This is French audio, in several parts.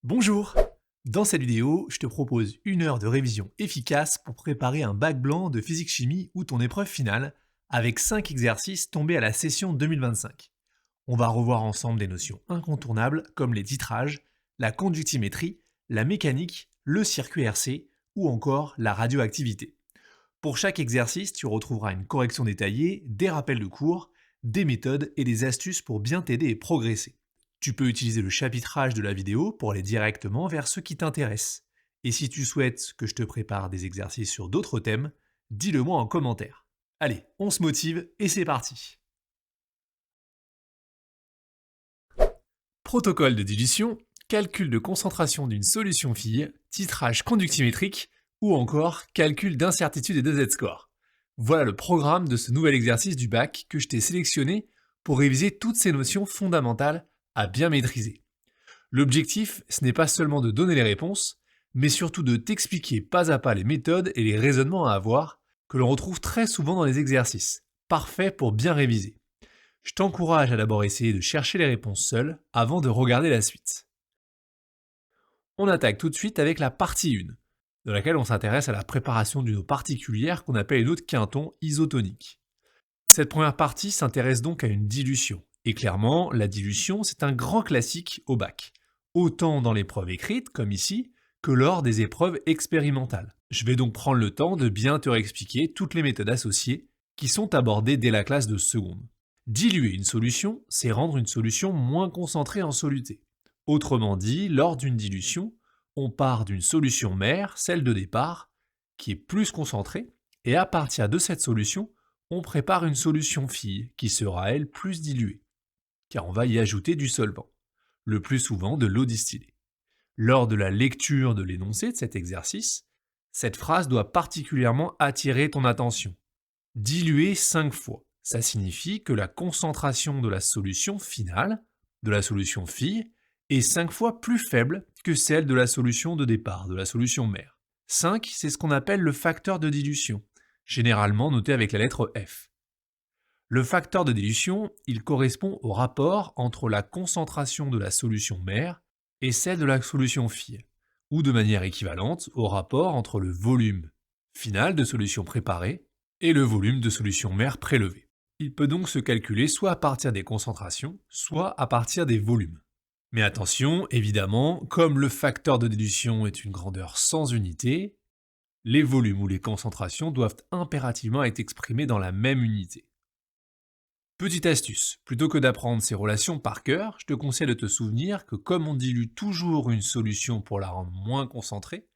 Bonjour! Dans cette vidéo, je te propose une heure de révision efficace pour préparer un bac blanc de physique-chimie ou ton épreuve finale, avec 5 exercices tombés à la session 2025. On va revoir ensemble des notions incontournables comme les titrages, la conductimétrie, la mécanique, le circuit RC ou encore la radioactivité. Pour chaque exercice, tu retrouveras une correction détaillée, des rappels de cours, des méthodes et des astuces pour bien t'aider et progresser. Tu peux utiliser le chapitrage de la vidéo pour aller directement vers ce qui t'intéresse. Et si tu souhaites que je te prépare des exercices sur d'autres thèmes, dis-le moi en commentaire. Allez, on se motive et c'est parti. Protocole de dilution, calcul de concentration d'une solution fille, titrage conductimétrique ou encore calcul d'incertitude et de z-score. Voilà le programme de ce nouvel exercice du bac que je t'ai sélectionné pour réviser toutes ces notions fondamentales à bien maîtriser. L'objectif, ce n'est pas seulement de donner les réponses, mais surtout de t'expliquer pas à pas les méthodes et les raisonnements à avoir que l'on retrouve très souvent dans les exercices. Parfait pour bien réviser. Je t'encourage à d'abord essayer de chercher les réponses seul avant de regarder la suite. On attaque tout de suite avec la partie 1, dans laquelle on s'intéresse à la préparation d'une eau particulière qu'on appelle une eau de Quinton isotonique. Cette première partie s'intéresse donc à une dilution. Et clairement, la dilution, c'est un grand classique au bac. Autant dans l'épreuve écrite, comme ici, que lors des épreuves expérimentales. Je vais donc prendre le temps de bien te réexpliquer toutes les méthodes associées qui sont abordées dès la classe de seconde. Diluer une solution, c'est rendre une solution moins concentrée en soluté. Autrement dit, lors d'une dilution, on part d'une solution mère, celle de départ, qui est plus concentrée, et à partir de cette solution, on prépare une solution fille qui sera elle plus diluée, car on va y ajouter du solvant, le plus souvent de l'eau distillée. Lors de la lecture de l'énoncé de cet exercice, cette phrase doit particulièrement attirer ton attention. Diluer 5 fois, ça signifie que la concentration de la solution finale, de la solution fille, est 5 fois plus faible que celle de la solution de départ, de la solution mère. 5, c'est ce qu'on appelle le facteur de dilution, généralement noté avec la lettre F. Le facteur de dilution, il correspond au rapport entre la concentration de la solution mère et celle de la solution fille, ou de manière équivalente au rapport entre le volume final de solution préparée et le volume de solution mère prélevée. Il peut donc se calculer soit à partir des concentrations, soit à partir des volumes. Mais attention, évidemment, comme le facteur de dilution est une grandeur sans unité, les volumes ou les concentrations doivent impérativement être exprimés dans la même unité. Petite astuce, plutôt que d'apprendre ces relations par cœur, je te conseille de te souvenir que comme on dilue toujours une solution pour la rendre moins concentrée,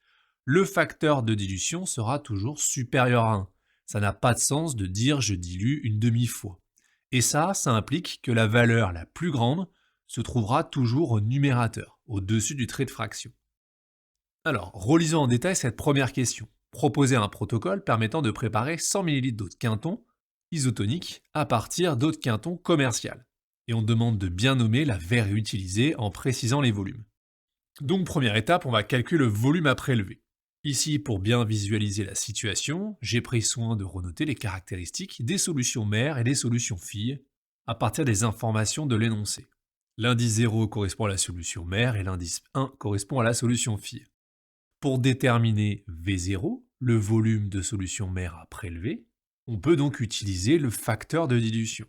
le facteur de dilution sera toujours supérieur à 1. Ça n'a pas de sens de dire je dilue une demi-fois. Et ça implique que la valeur la plus grande se trouvera toujours au numérateur, au-dessus du trait de fraction. Alors, relisons en détail cette première question. Proposer un protocole permettant de préparer 100 ml d'eau de Quinton isotonique à partir d'eau de Quinton commerciale. Et on demande de bien nommer la verre utilisée en précisant les volumes. Donc première étape, on va calculer le volume à prélever. Ici, pour bien visualiser la situation, j'ai pris soin de renoter les caractéristiques des solutions mères et des solutions filles à partir des informations de l'énoncé. L'indice 0 correspond à la solution mère et l'indice 1 correspond à la solution fille. Pour déterminer V0, le volume de solution mère à prélever, on peut donc utiliser le facteur de dilution.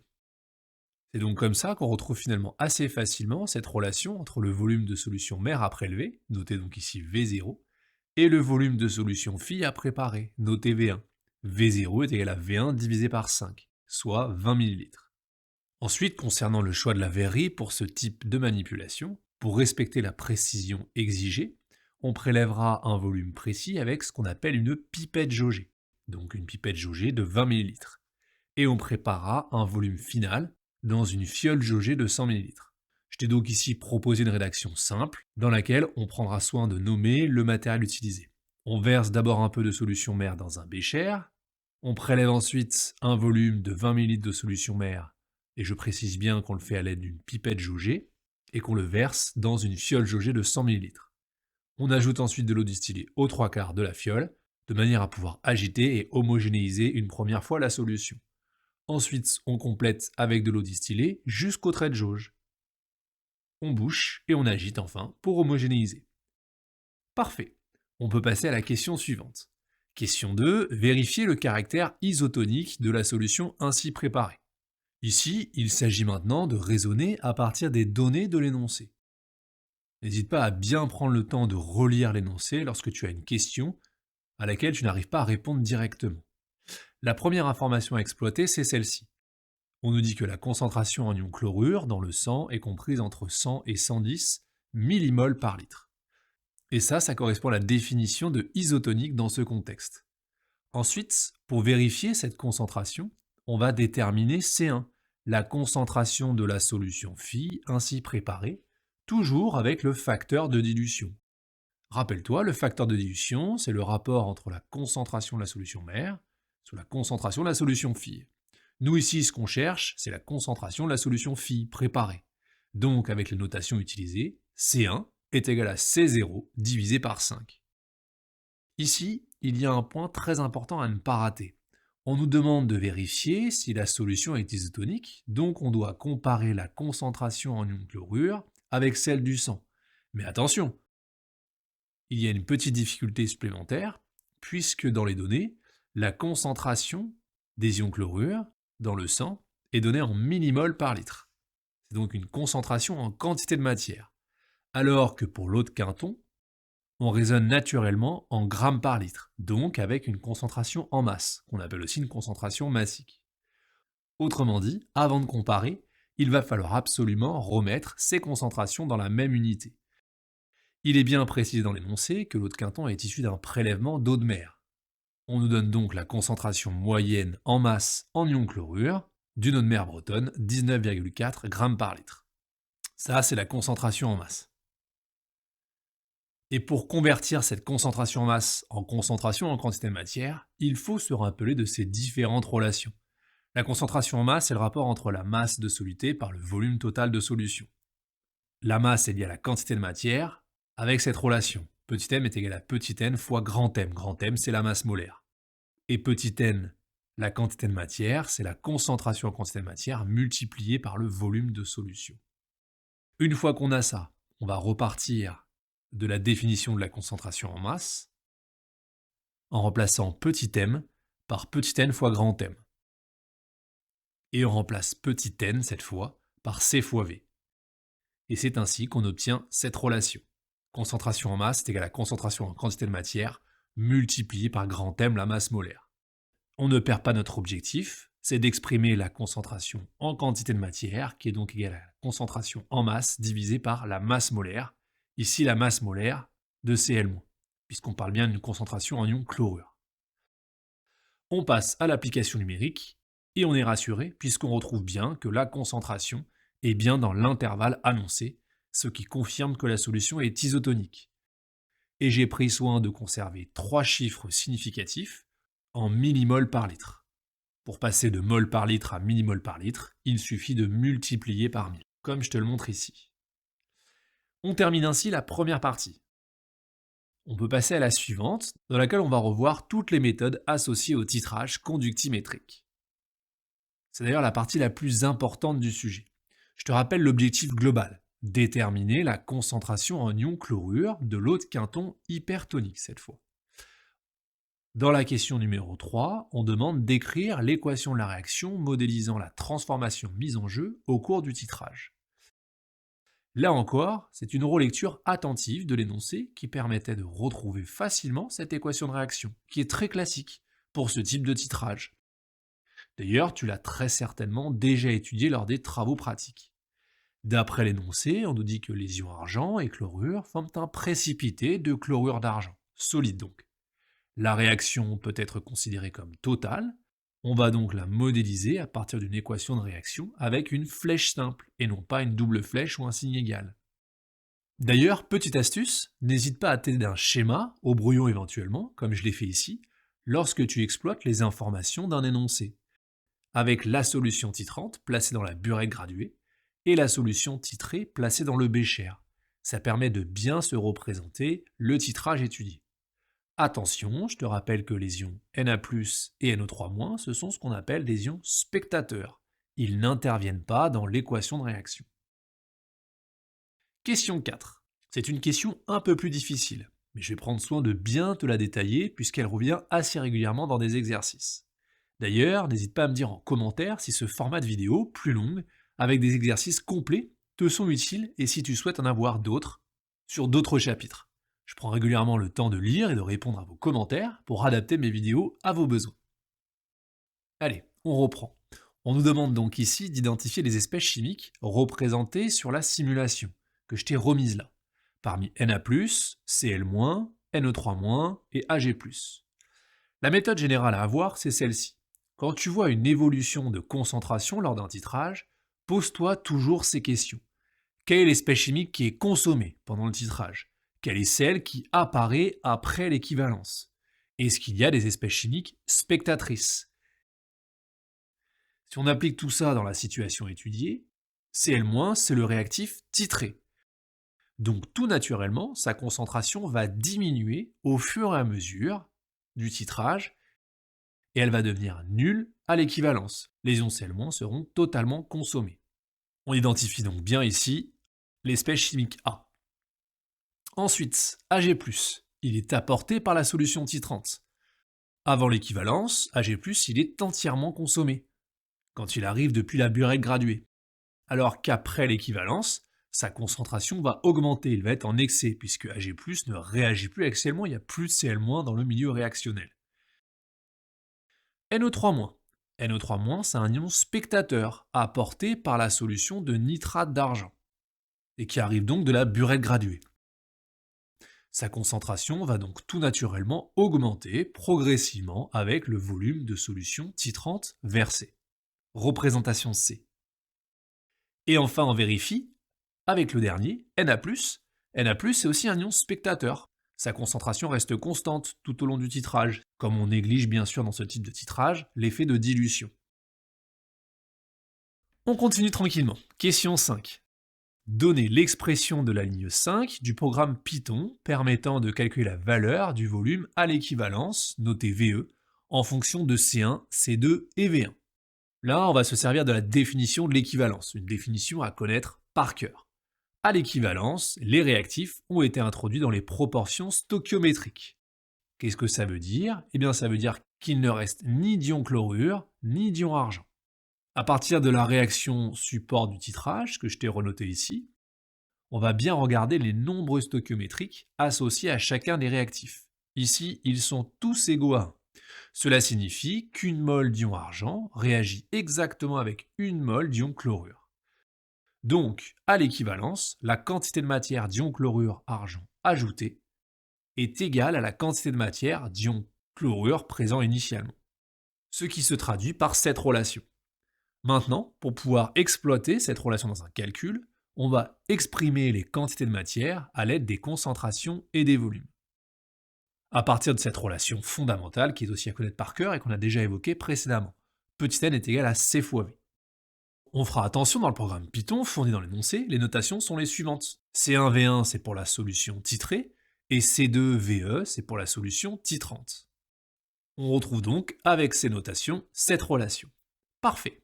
C'est donc comme ça qu'on retrouve finalement assez facilement cette relation entre le volume de solution mère à prélever, noté donc ici V0, et le volume de solution fille à préparer, noté V1. V0 est égal à V1 divisé par 5, soit 20 ml. Ensuite, concernant le choix de la verrerie pour ce type de manipulation, pour respecter la précision exigée, on prélèvera un volume précis avec ce qu'on appelle une pipette jaugée, donc une pipette jaugée de 20 ml. Et on préparera un volume final dans une fiole jaugée de 100 ml. Je t'ai donc ici proposé une rédaction simple dans laquelle on prendra soin de nommer le matériel utilisé. On verse d'abord un peu de solution mère dans un bécher, on prélève ensuite un volume de 20 ml de solution mère, et je précise bien qu'on le fait à l'aide d'une pipette jaugée, et qu'on le verse dans une fiole jaugée de 100 ml. On ajoute ensuite de l'eau distillée aux 3/4 de la fiole, de manière à pouvoir agiter et homogénéiser une première fois la solution. Ensuite, on complète avec de l'eau distillée jusqu'au trait de jauge. on bouche et on agite enfin pour homogénéiser. Parfait. On peut passer à la question suivante. Question 2, vérifier le caractère isotonique de la solution ainsi préparée. Ici, il s'agit maintenant de raisonner à partir des données de l'énoncé. N'hésite pas à bien prendre le temps de relire l'énoncé lorsque tu as une question à laquelle tu n'arrives pas à répondre directement. La première information à exploiter, c'est celle-ci. On nous dit que la concentration en ion chlorure dans le sang est comprise entre 100 et 110 millimoles par litre. Et ça correspond à la définition de isotonique dans ce contexte. Ensuite, pour vérifier cette concentration, on va déterminer C1, la concentration de la solution phi ainsi préparée, toujours avec le facteur de dilution. Rappelle-toi, le facteur de dilution, c'est le rapport entre la concentration de la solution mère sur la concentration de la solution phi. Nous ici, ce qu'on cherche, c'est la concentration de la solution phi préparée. Donc, avec les notations utilisées, C1 est égal à C0 divisé par 5. Ici, il y a un point très important à ne pas rater. On nous demande de vérifier si la solution est isotonique, donc on doit comparer la concentration en ion chlorure avec celle du sang. Mais attention, il y a une petite difficulté supplémentaire, puisque dans les données, la concentration des ions chlorure dans le sang est donnée en millimoles par litre. C'est donc une concentration en quantité de matière. Alors que pour l'eau de Quinton, on raisonne naturellement en grammes par litre, donc avec une concentration en masse, qu'on appelle aussi une concentration massique. Autrement dit, avant de comparer, il va falloir absolument remettre ces concentrations dans la même unité. Il est bien précisé dans l'énoncé que l'eau de Quinton est issue d'un prélèvement d'eau de mer. On nous donne donc la concentration moyenne en masse en ion chlorure d'une eau de mer bretonne, 19,4 grammes par litre. Ça, c'est la concentration en masse. Et pour convertir cette concentration en masse en concentration en quantité de matière, il faut se rappeler de ces différentes relations. La concentration en masse est le rapport entre la masse de soluté par le volume total de solution. La masse est liée à la quantité de matière avec cette relation. Petit m est égal à petit n fois grand M. Grand M, c'est la masse molaire. Et petit n, la quantité de matière, c'est la concentration en quantité de matière multipliée par le volume de solution. Une fois qu'on a ça, on va repartir de la définition de la concentration en masse en remplaçant petit m par petit n fois grand M. Et on remplace petit n, cette fois, par C fois V. Et c'est ainsi qu'on obtient cette relation. Concentration en masse est égale à concentration en quantité de matière multipliée par grand M, la masse molaire. On ne perd pas notre objectif, c'est d'exprimer la concentration en quantité de matière, qui est donc égale à la concentration en masse divisée par la masse molaire, ici la masse molaire de Cl-, puisqu'on parle bien d'une concentration en ion chlorure. On passe à l'application numérique, et on est rassuré, puisqu'on retrouve bien que la concentration est bien dans l'intervalle annoncé, ce qui confirme que la solution est isotonique. Et j'ai pris soin de conserver 3 chiffres significatifs en millimoles par litre. Pour passer de mol par litre à millimol par litre, il suffit de multiplier par 1000, comme je te le montre ici. On termine ainsi la première partie. On peut passer à la suivante, dans laquelle on va revoir toutes les méthodes associées au titrage conductimétrique. C'est d'ailleurs la partie la plus importante du sujet. Je te rappelle l'objectif global, déterminer la concentration en ion chlorure de l'eau de Quinton hypertonique cette fois. Dans la question numéro 3, on demande d'écrire l'équation de la réaction modélisant la transformation mise en jeu au cours du titrage. Là encore, c'est une relecture attentive de l'énoncé qui permettait de retrouver facilement cette équation de réaction, qui est très classique pour ce type de titrage. D'ailleurs, tu l'as très certainement déjà étudié lors des travaux pratiques. D'après l'énoncé, on nous dit que les ions argent et chlorure forment un précipité de chlorure d'argent, solide donc. La réaction peut être considérée comme totale, on va donc la modéliser à partir d'une équation de réaction avec une flèche simple, et non pas une double flèche ou un signe égal. D'ailleurs, petite astuce, n'hésite pas à t'aider d'un schéma, au brouillon éventuellement, comme je l'ai fait ici, lorsque tu exploites les informations d'un énoncé, avec la solution titrante placée dans la burette graduée, et la solution titrée placée dans le bécher. Ça permet de bien se représenter le titrage étudié. Attention, je te rappelle que les ions Na+, et NO3-, ce sont ce qu'on appelle des ions spectateurs. Ils n'interviennent pas dans l'équation de réaction. Question 4. C'est une question un peu plus difficile, mais je vais prendre soin de bien te la détailler puisqu'elle revient assez régulièrement dans des exercices. D'ailleurs, n'hésite pas à me dire en commentaire si ce format de vidéo, plus longue, avec des exercices complets, te sont utiles et si tu souhaites en avoir d'autres sur d'autres chapitres. Je prends régulièrement le temps de lire et de répondre à vos commentaires pour adapter mes vidéos à vos besoins. Allez, on reprend. On nous demande donc ici d'identifier les espèces chimiques représentées sur la simulation, que je t'ai remise là, parmi Na+, Cl-, NO3- et Ag+. La méthode générale à avoir, c'est celle-ci. Quand tu vois une évolution de concentration lors d'un titrage, pose-toi toujours ces questions. Quelle est l'espèce chimique qui est consommée pendant le titrage? Quelle est celle qui apparaît après l'équivalence? Est-ce qu'il y a des espèces chimiques spectatrices? Si on applique tout ça dans la situation étudiée, Cl- c'est le réactif titré. Donc tout naturellement, sa concentration va diminuer au fur et à mesure du titrage et elle va devenir nulle à l'équivalence. Les ions Cl- seront totalement consommés. On identifie donc bien ici l'espèce chimique A. Ensuite, Ag+, il est apporté par la solution titrante. Avant l'équivalence, Ag+, il est entièrement consommé, quand il arrive depuis la burette graduée. Alors qu'après l'équivalence, sa concentration va augmenter, il va être en excès, puisque Ag+, ne réagit plus avec Cl-, il n'y a plus de Cl- dans le milieu réactionnel. NO3-. NO3-, c'est un ion spectateur apporté par la solution de nitrate d'argent, et qui arrive donc de la burette graduée. Sa concentration va donc tout naturellement augmenter progressivement avec le volume de solution titrante versée. Représentation C. Et enfin on vérifie avec le dernier, Na+. Na+, c'est aussi un ion spectateur. Sa concentration reste constante tout au long du titrage, comme on néglige bien sûr dans ce type de titrage l'effet de dilution. On continue tranquillement. Question 5. Donnez l'expression de la ligne 5 du programme Python permettant de calculer la valeur du volume à l'équivalence, noté VE, en fonction de C1, C2 et V1. Là, on va se servir de la définition de l'équivalence, une définition à connaître par cœur. À l'équivalence, les réactifs ont été introduits dans les proportions stoichiométriques. Qu'est-ce que ça veut dire? Eh bien, ça veut dire qu'il ne reste ni d'ion chlorure, ni d'ion argent. À partir de la réaction support du titrage, que je t'ai renoté ici, on va bien regarder les nombres stoichiométriques associés à chacun des réactifs. Ici, ils sont tous égaux à 1. Cela signifie qu'une mole d'ion argent réagit exactement avec une mole d'ion chlorure. Donc, à l'équivalence, la quantité de matière d'ion chlorure argent ajoutée est égale à la quantité de matière d'ion chlorure présent initialement. Ce qui se traduit par cette relation. Maintenant, pour pouvoir exploiter cette relation dans un calcul, on va exprimer les quantités de matière à l'aide des concentrations et des volumes. À partir de cette relation fondamentale qui est aussi à connaître par cœur et qu'on a déjà évoquée précédemment, petit n est égal à C fois V. On fera attention dans le programme Python fourni dans l'énoncé, les notations sont les suivantes. C1V1 c'est pour la solution titrée, et C2VE c'est pour la solution titrante. On retrouve donc avec ces notations cette relation. Parfait.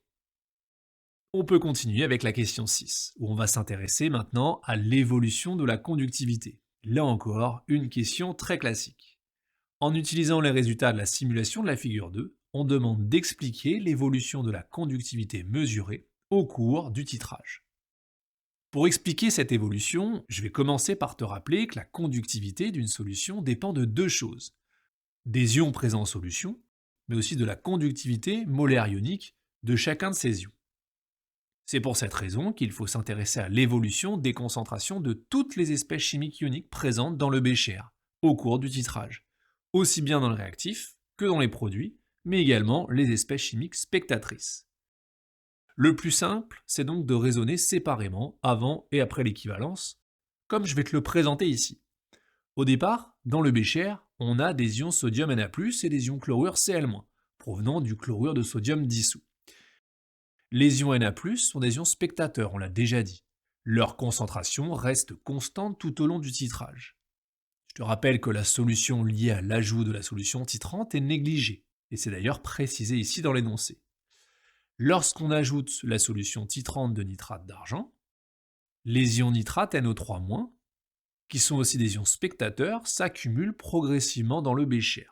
On peut continuer avec la question 6, où on va s'intéresser maintenant à l'évolution de la conductivité. Là encore, une question très classique. En utilisant les résultats de la simulation de la figure 2, on demande d'expliquer l'évolution de la conductivité mesurée au cours du titrage. Pour expliquer cette évolution, je vais commencer par te rappeler que la conductivité d'une solution dépend de deux choses. Des ions présents en solution, mais aussi de la conductivité molaire ionique de chacun de ces ions. C'est pour cette raison qu'il faut s'intéresser à l'évolution des concentrations de toutes les espèces chimiques ioniques présentes dans le bécher au cours du titrage, aussi bien dans le réactif que dans les produits, mais également les espèces chimiques spectatrices. Le plus simple, c'est donc de raisonner séparément avant et après l'équivalence, comme je vais te le présenter ici. Au départ, dans le bécher, on a des ions sodium Na+, et des ions chlorure Cl-, provenant du chlorure de sodium dissous. Les ions Na+, sont des ions spectateurs, on l'a déjà dit. Leur concentration reste constante tout au long du titrage. Je te rappelle que la solution liée à l'ajout de la solution titrante est négligée, et c'est d'ailleurs précisé ici dans l'énoncé. Lorsqu'on ajoute la solution titrante de nitrate d'argent, Les ions nitrate NO3-, qui sont aussi des ions spectateurs, s'accumulent progressivement dans le bécher.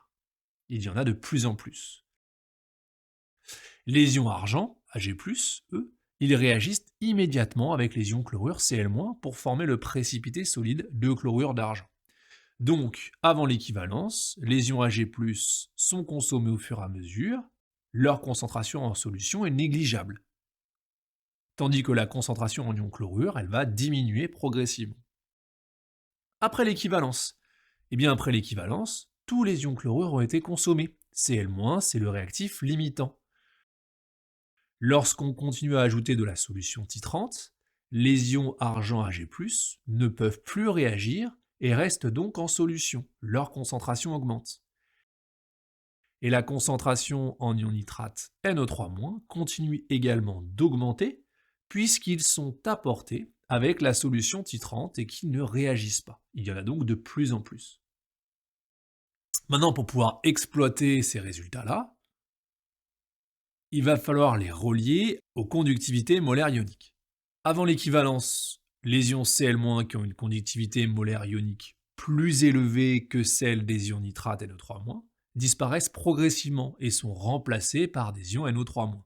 Il y en a de plus en plus. Les ions argent, Ag+, eux, ils réagissent immédiatement avec les ions chlorure Cl- pour former le précipité solide de chlorure d'argent. Donc, avant l'équivalence, les ions Ag+ sont consommés au fur et à mesure, leur concentration en solution est négligeable. Tandis que la concentration en ion chlorure, elle va diminuer progressivement. Après l'équivalence, après l'équivalence, tous les ions chlorure ont été consommés. Cl-, c'est le réactif limitant. Lorsqu'on continue à ajouter de la solution titrante, les ions argent Ag+ ne peuvent plus réagir et restent donc en solution. Leur concentration augmente. Et la concentration en ion nitrate NO3- continue également d'augmenter puisqu'ils sont apportés avec la solution titrante et qu'ils ne réagissent pas. Il y en a donc de plus en plus. Maintenant, pour pouvoir exploiter ces résultats-là, il va falloir les relier aux conductivités molaires ioniques. Avant l'équivalence, les ions Cl- qui ont une conductivité molaire ionique plus élevée que celle des ions nitrate NO3- disparaissent progressivement et sont remplacés par des ions NO3-.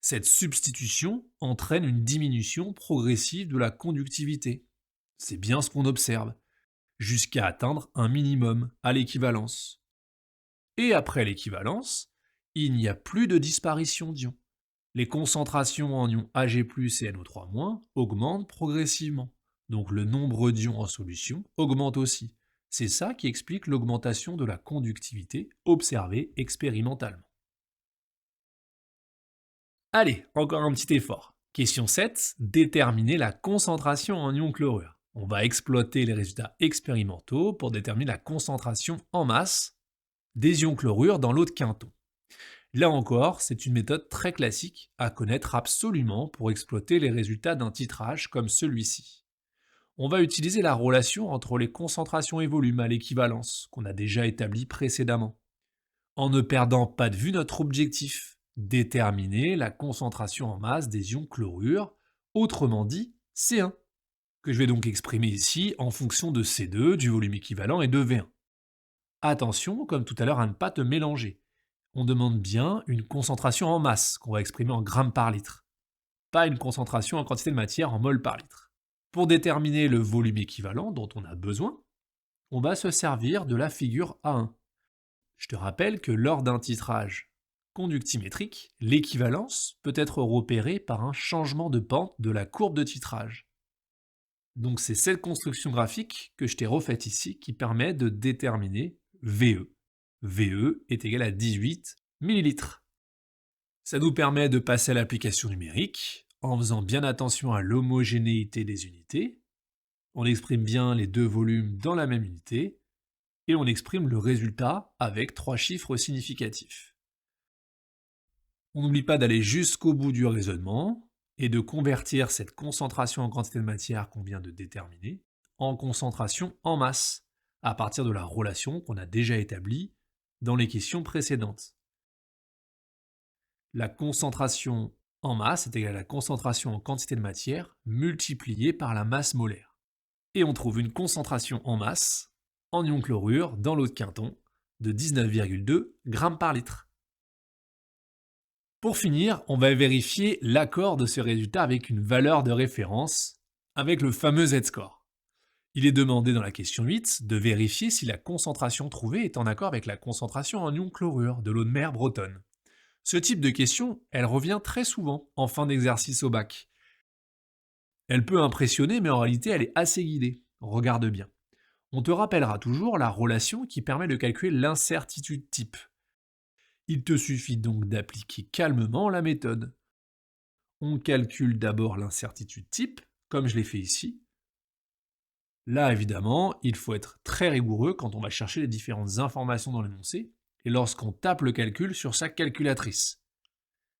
Cette substitution entraîne une diminution progressive de la conductivité. C'est bien ce qu'on observe, jusqu'à atteindre un minimum à l'équivalence. Et après l'équivalence, il n'y a plus de disparition d'ions. Les concentrations en ions Ag+ et NO3- augmentent progressivement. Donc le nombre d'ions en solution augmente aussi. C'est ça qui explique l'augmentation de la conductivité observée expérimentalement. Allez, encore un petit effort. Question 7, déterminer la concentration en ions chlorure. On va exploiter les résultats expérimentaux pour déterminer la concentration en masse des ions chlorure dans l'eau de Quinton. Là encore, c'est une méthode très classique à connaître absolument pour exploiter les résultats d'un titrage comme celui-ci. On va utiliser la relation entre les concentrations et volumes à l'équivalence, qu'on a déjà établie précédemment, en ne perdant pas de vue notre objectif, déterminer la concentration en masse des ions chlorure, autrement dit C1, que je vais donc exprimer ici en fonction de C2, du volume équivalent, et de V1. Attention, comme tout à l'heure, à ne pas te mélanger. On demande bien une concentration en masse, qu'on va exprimer en grammes par litre, pas une concentration en quantité de matière en mol par litre. Pour déterminer le volume équivalent dont on a besoin, on va se servir de la figure A1. Je te rappelle que lors d'un titrage conductimétrique, l'équivalence peut être repérée par un changement de pente de la courbe de titrage. Donc c'est cette construction graphique que je t'ai refaite ici qui permet de déterminer VE. VE est égal à 18 ml. Ça nous permet de passer à l'application numérique en faisant bien attention à l'homogénéité des unités. On exprime bien les deux volumes dans la même unité et on exprime le résultat avec 3 chiffres significatifs. On n'oublie pas d'aller jusqu'au bout du raisonnement et de convertir cette concentration en quantité de matière qu'on vient de déterminer en concentration en masse, à partir de la relation qu'on a déjà établie dans les questions précédentes. La concentration en masse est égale à la concentration en quantité de matière multipliée par la masse molaire. Et on trouve une concentration en masse, en ion chlorure, dans l'eau de Quinton, de 19,2 grammes par litre. Pour finir, on va vérifier l'accord de ce résultat avec une valeur de référence, avec le fameux Z-score. Il est demandé dans la question 8 de vérifier si la concentration trouvée est en accord avec la concentration en ion chlorure de l'eau de mer bretonne. Ce type de question, elle revient très souvent en fin d'exercice au bac. Elle peut impressionner, mais en réalité, elle est assez guidée. Regarde bien. On te rappellera toujours la relation qui permet de calculer l'incertitude type. Il te suffit donc d'appliquer calmement la méthode. On calcule d'abord l'incertitude type, comme je l'ai fait ici. Là, évidemment, il faut être très rigoureux quand on va chercher les différentes informations dans l'énoncé, et lorsqu'on tape le calcul sur sa calculatrice.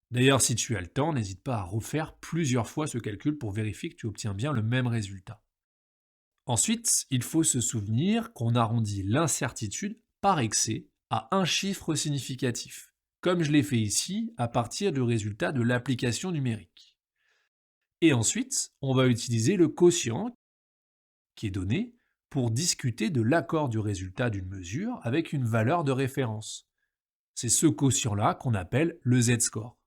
D'ailleurs, si tu as le temps, n'hésite pas à refaire plusieurs fois ce calcul pour vérifier que tu obtiens bien le même résultat. Ensuite, il faut se souvenir qu'on arrondit l'incertitude par excès à un chiffre significatif, comme je l'ai fait ici à partir du résultat de l'application numérique. Et ensuite, on va utiliser le quotient qui est donné pour discuter de l'accord du résultat d'une mesure avec une valeur de référence. C'est ce quotient-là qu'on appelle le z-score.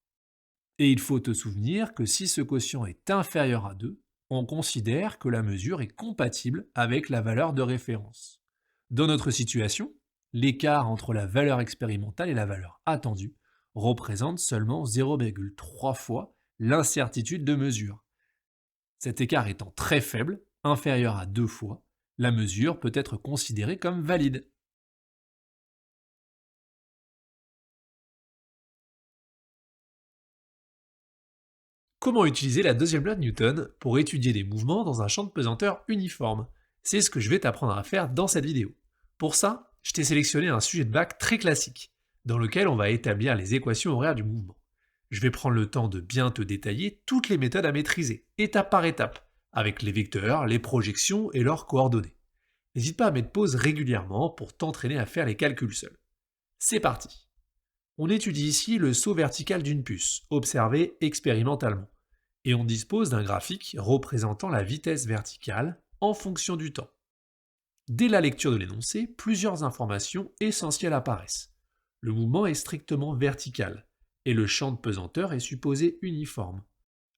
Et il faut te souvenir que si ce quotient est inférieur à 2, on considère que la mesure est compatible avec la valeur de référence. Dans notre situation, l'écart entre la valeur expérimentale et la valeur attendue représente seulement 0,3 fois l'incertitude de mesure. Cet écart étant très faible, inférieur à 2 fois, la mesure peut être considérée comme valide. Comment utiliser la deuxième loi de Newton pour étudier des mouvements dans un champ de pesanteur uniforme? C'est ce que je vais t'apprendre à faire dans cette vidéo. Pour ça, je t'ai sélectionné un sujet de bac très classique, dans lequel on va établir les équations horaires du mouvement. Je vais prendre le temps de bien te détailler toutes les méthodes à maîtriser, étape par étape, avec les vecteurs, les projections et leurs coordonnées. N'hésite pas à mettre pause régulièrement pour t'entraîner à faire les calculs seul. C'est parti! On étudie ici le saut vertical d'une puce, observé expérimentalement, et on dispose d'un graphique représentant la vitesse verticale en fonction du temps. Dès la lecture de l'énoncé, plusieurs informations essentielles apparaissent. Le mouvement est strictement vertical, et le champ de pesanteur est supposé uniforme,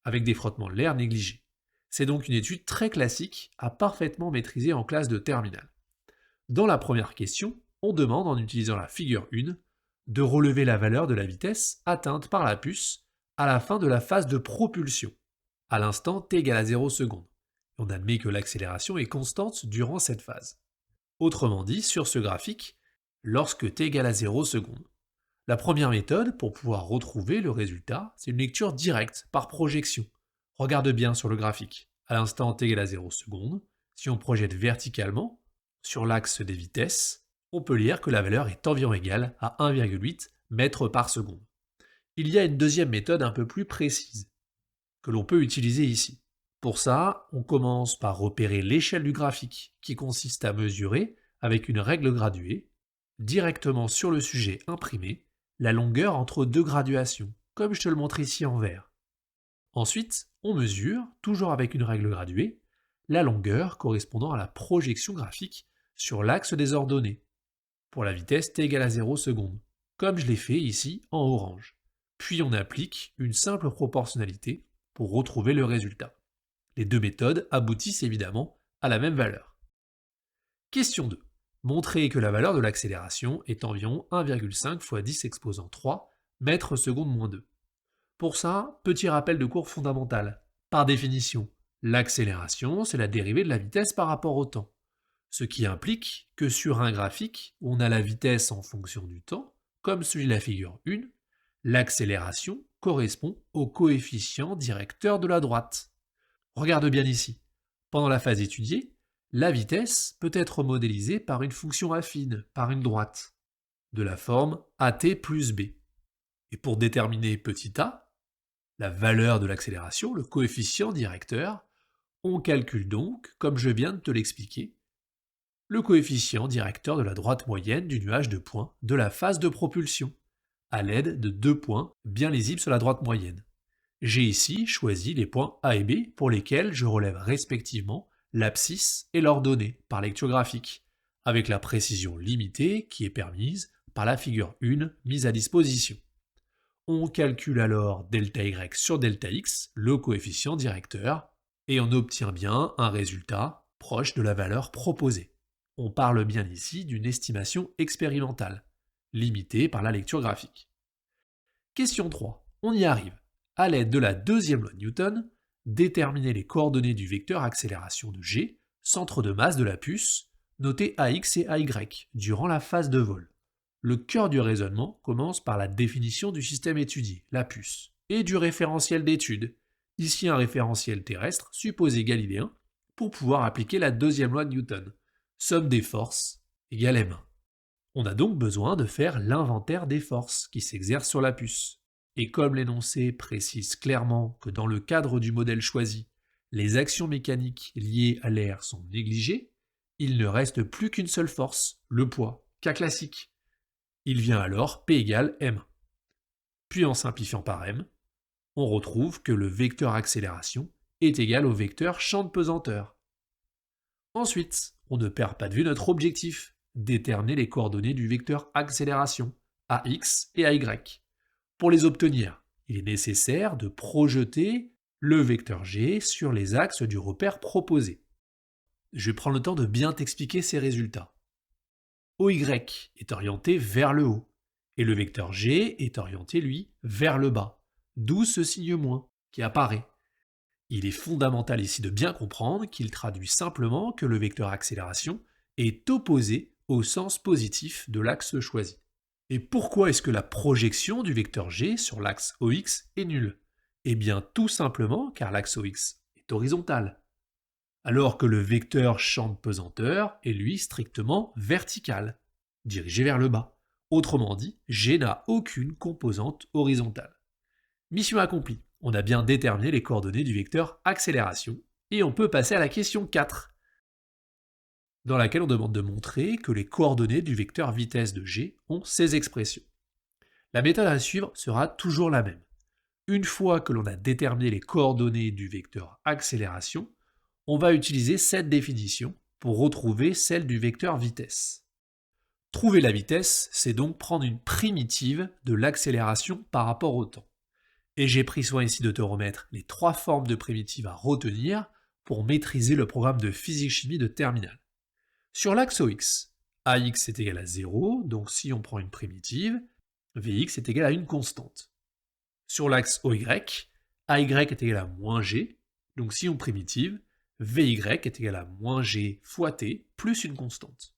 avec des frottements de l'air négligés. C'est donc une étude très classique à parfaitement maîtriser en classe de terminale. Dans la première question, on demande, en utilisant la figure 1, de relever la valeur de la vitesse atteinte par la puce à la fin de la phase de propulsion, à l'instant t égale à 0 secondes. On admet que l'accélération est constante durant cette phase. Autrement dit, sur ce graphique, lorsque t égale à 0 secondes. La première méthode, pour pouvoir retrouver le résultat, c'est une lecture directe, par projection. Regarde bien sur le graphique. À l'instant t égale à 0 secondes, si on projette verticalement, sur l'axe des vitesses, on peut lire que la valeur est environ égale à 1,8 mètres par seconde. Il y a une deuxième méthode un peu plus précise, que l'on peut utiliser ici. Pour ça, on commence par repérer l'échelle du graphique, qui consiste à mesurer, avec une règle graduée, directement sur le sujet imprimé, la longueur entre deux graduations, comme je te le montre ici en vert. Ensuite, on mesure, toujours avec une règle graduée, la longueur correspondant à la projection graphique sur l'axe des ordonnées, pour la vitesse t égale à 0 secondes, comme je l'ai fait ici en orange. Puis on applique une simple proportionnalité pour retrouver le résultat. Les deux méthodes aboutissent évidemment à la même valeur. Question 2. Montrer que la valeur de l'accélération est environ 1,5 fois 10 exposant 3 mètres secondes moins 2. Pour ça, petit rappel de cours fondamental. Par définition, l'accélération, c'est la dérivée de la vitesse par rapport au temps. Ce qui implique que sur un graphique où on a la vitesse en fonction du temps, comme celui de la figure 1, l'accélération correspond au coefficient directeur de la droite. Regarde bien ici. Pendant la phase étudiée, la vitesse peut être modélisée par une fonction affine, par une droite, de la forme at plus b. Et pour déterminer petit a, la valeur de l'accélération, le coefficient directeur, on calcule donc, comme je viens de te l'expliquer, le coefficient directeur de la droite moyenne du nuage de points de la phase de propulsion, à l'aide de deux points bien lisibles sur la droite moyenne. J'ai ici choisi les points A et B pour lesquels je relève respectivement l'abscisse et l'ordonnée par lecture graphique, avec la précision limitée qui est permise par la figure 1 mise à disposition. On calcule alors ΔY sur ΔX, le coefficient directeur, et on obtient bien un résultat proche de la valeur proposée. On parle bien ici d'une estimation expérimentale, limitée par la lecture graphique. Question 3. On y arrive. À l'aide de la deuxième loi de Newton, déterminer les coordonnées du vecteur accélération de G, centre de masse de la puce, noté AX et AY, durant la phase de vol. Le cœur du raisonnement commence par la définition du système étudié, la puce, et du référentiel d'étude, ici un référentiel terrestre supposé galiléen, pour pouvoir appliquer la deuxième loi de Newton, somme des forces égale M1. On a donc besoin de faire l'inventaire des forces qui s'exercent sur la puce. Et comme l'énoncé précise clairement que dans le cadre du modèle choisi, les actions mécaniques liées à l'air sont négligées, il ne reste plus qu'une seule force, le poids, cas classique. Il vient alors P égale M. Puis en simplifiant par M, on retrouve que le vecteur accélération est égal au vecteur champ de pesanteur. Ensuite, on ne perd pas de vue notre objectif, déterminer les coordonnées du vecteur accélération, AX et AY. Pour les obtenir, il est nécessaire de projeter le vecteur G sur les axes du repère proposé. Je vais prendre le temps de bien t'expliquer ces résultats. OY est orienté vers le haut, et le vecteur G est orienté, lui, vers le bas, d'où ce signe moins qui apparaît. Il est fondamental ici de bien comprendre qu'il traduit simplement que le vecteur accélération est opposé au sens positif de l'axe choisi. Et pourquoi est-ce que la projection du vecteur G sur l'axe OX est nulle? Eh bien tout simplement car l'axe OX est horizontal, alors que le vecteur champ de pesanteur est lui strictement vertical, dirigé vers le bas. Autrement dit, G n'a aucune composante horizontale. Mission accomplie, on a bien déterminé les coordonnées du vecteur accélération, et on peut passer à la question 4, dans laquelle on demande de montrer que les coordonnées du vecteur vitesse de G ont ces expressions. La méthode à suivre sera toujours la même. Une fois que l'on a déterminé les coordonnées du vecteur accélération, on va utiliser cette définition pour retrouver celle du vecteur vitesse. Trouver la vitesse, c'est donc prendre une primitive de l'accélération par rapport au temps. Et j'ai pris soin ici de te remettre les 3 formes de primitives à retenir pour maîtriser le programme de physique-chimie de terminale. Sur l'axe OX, AX est égal à 0, donc si on prend une primitive, VX est égal à une constante. Sur l'axe OY, AY est égal à moins G, donc si on primitive, VY est égal à moins G fois T plus une constante.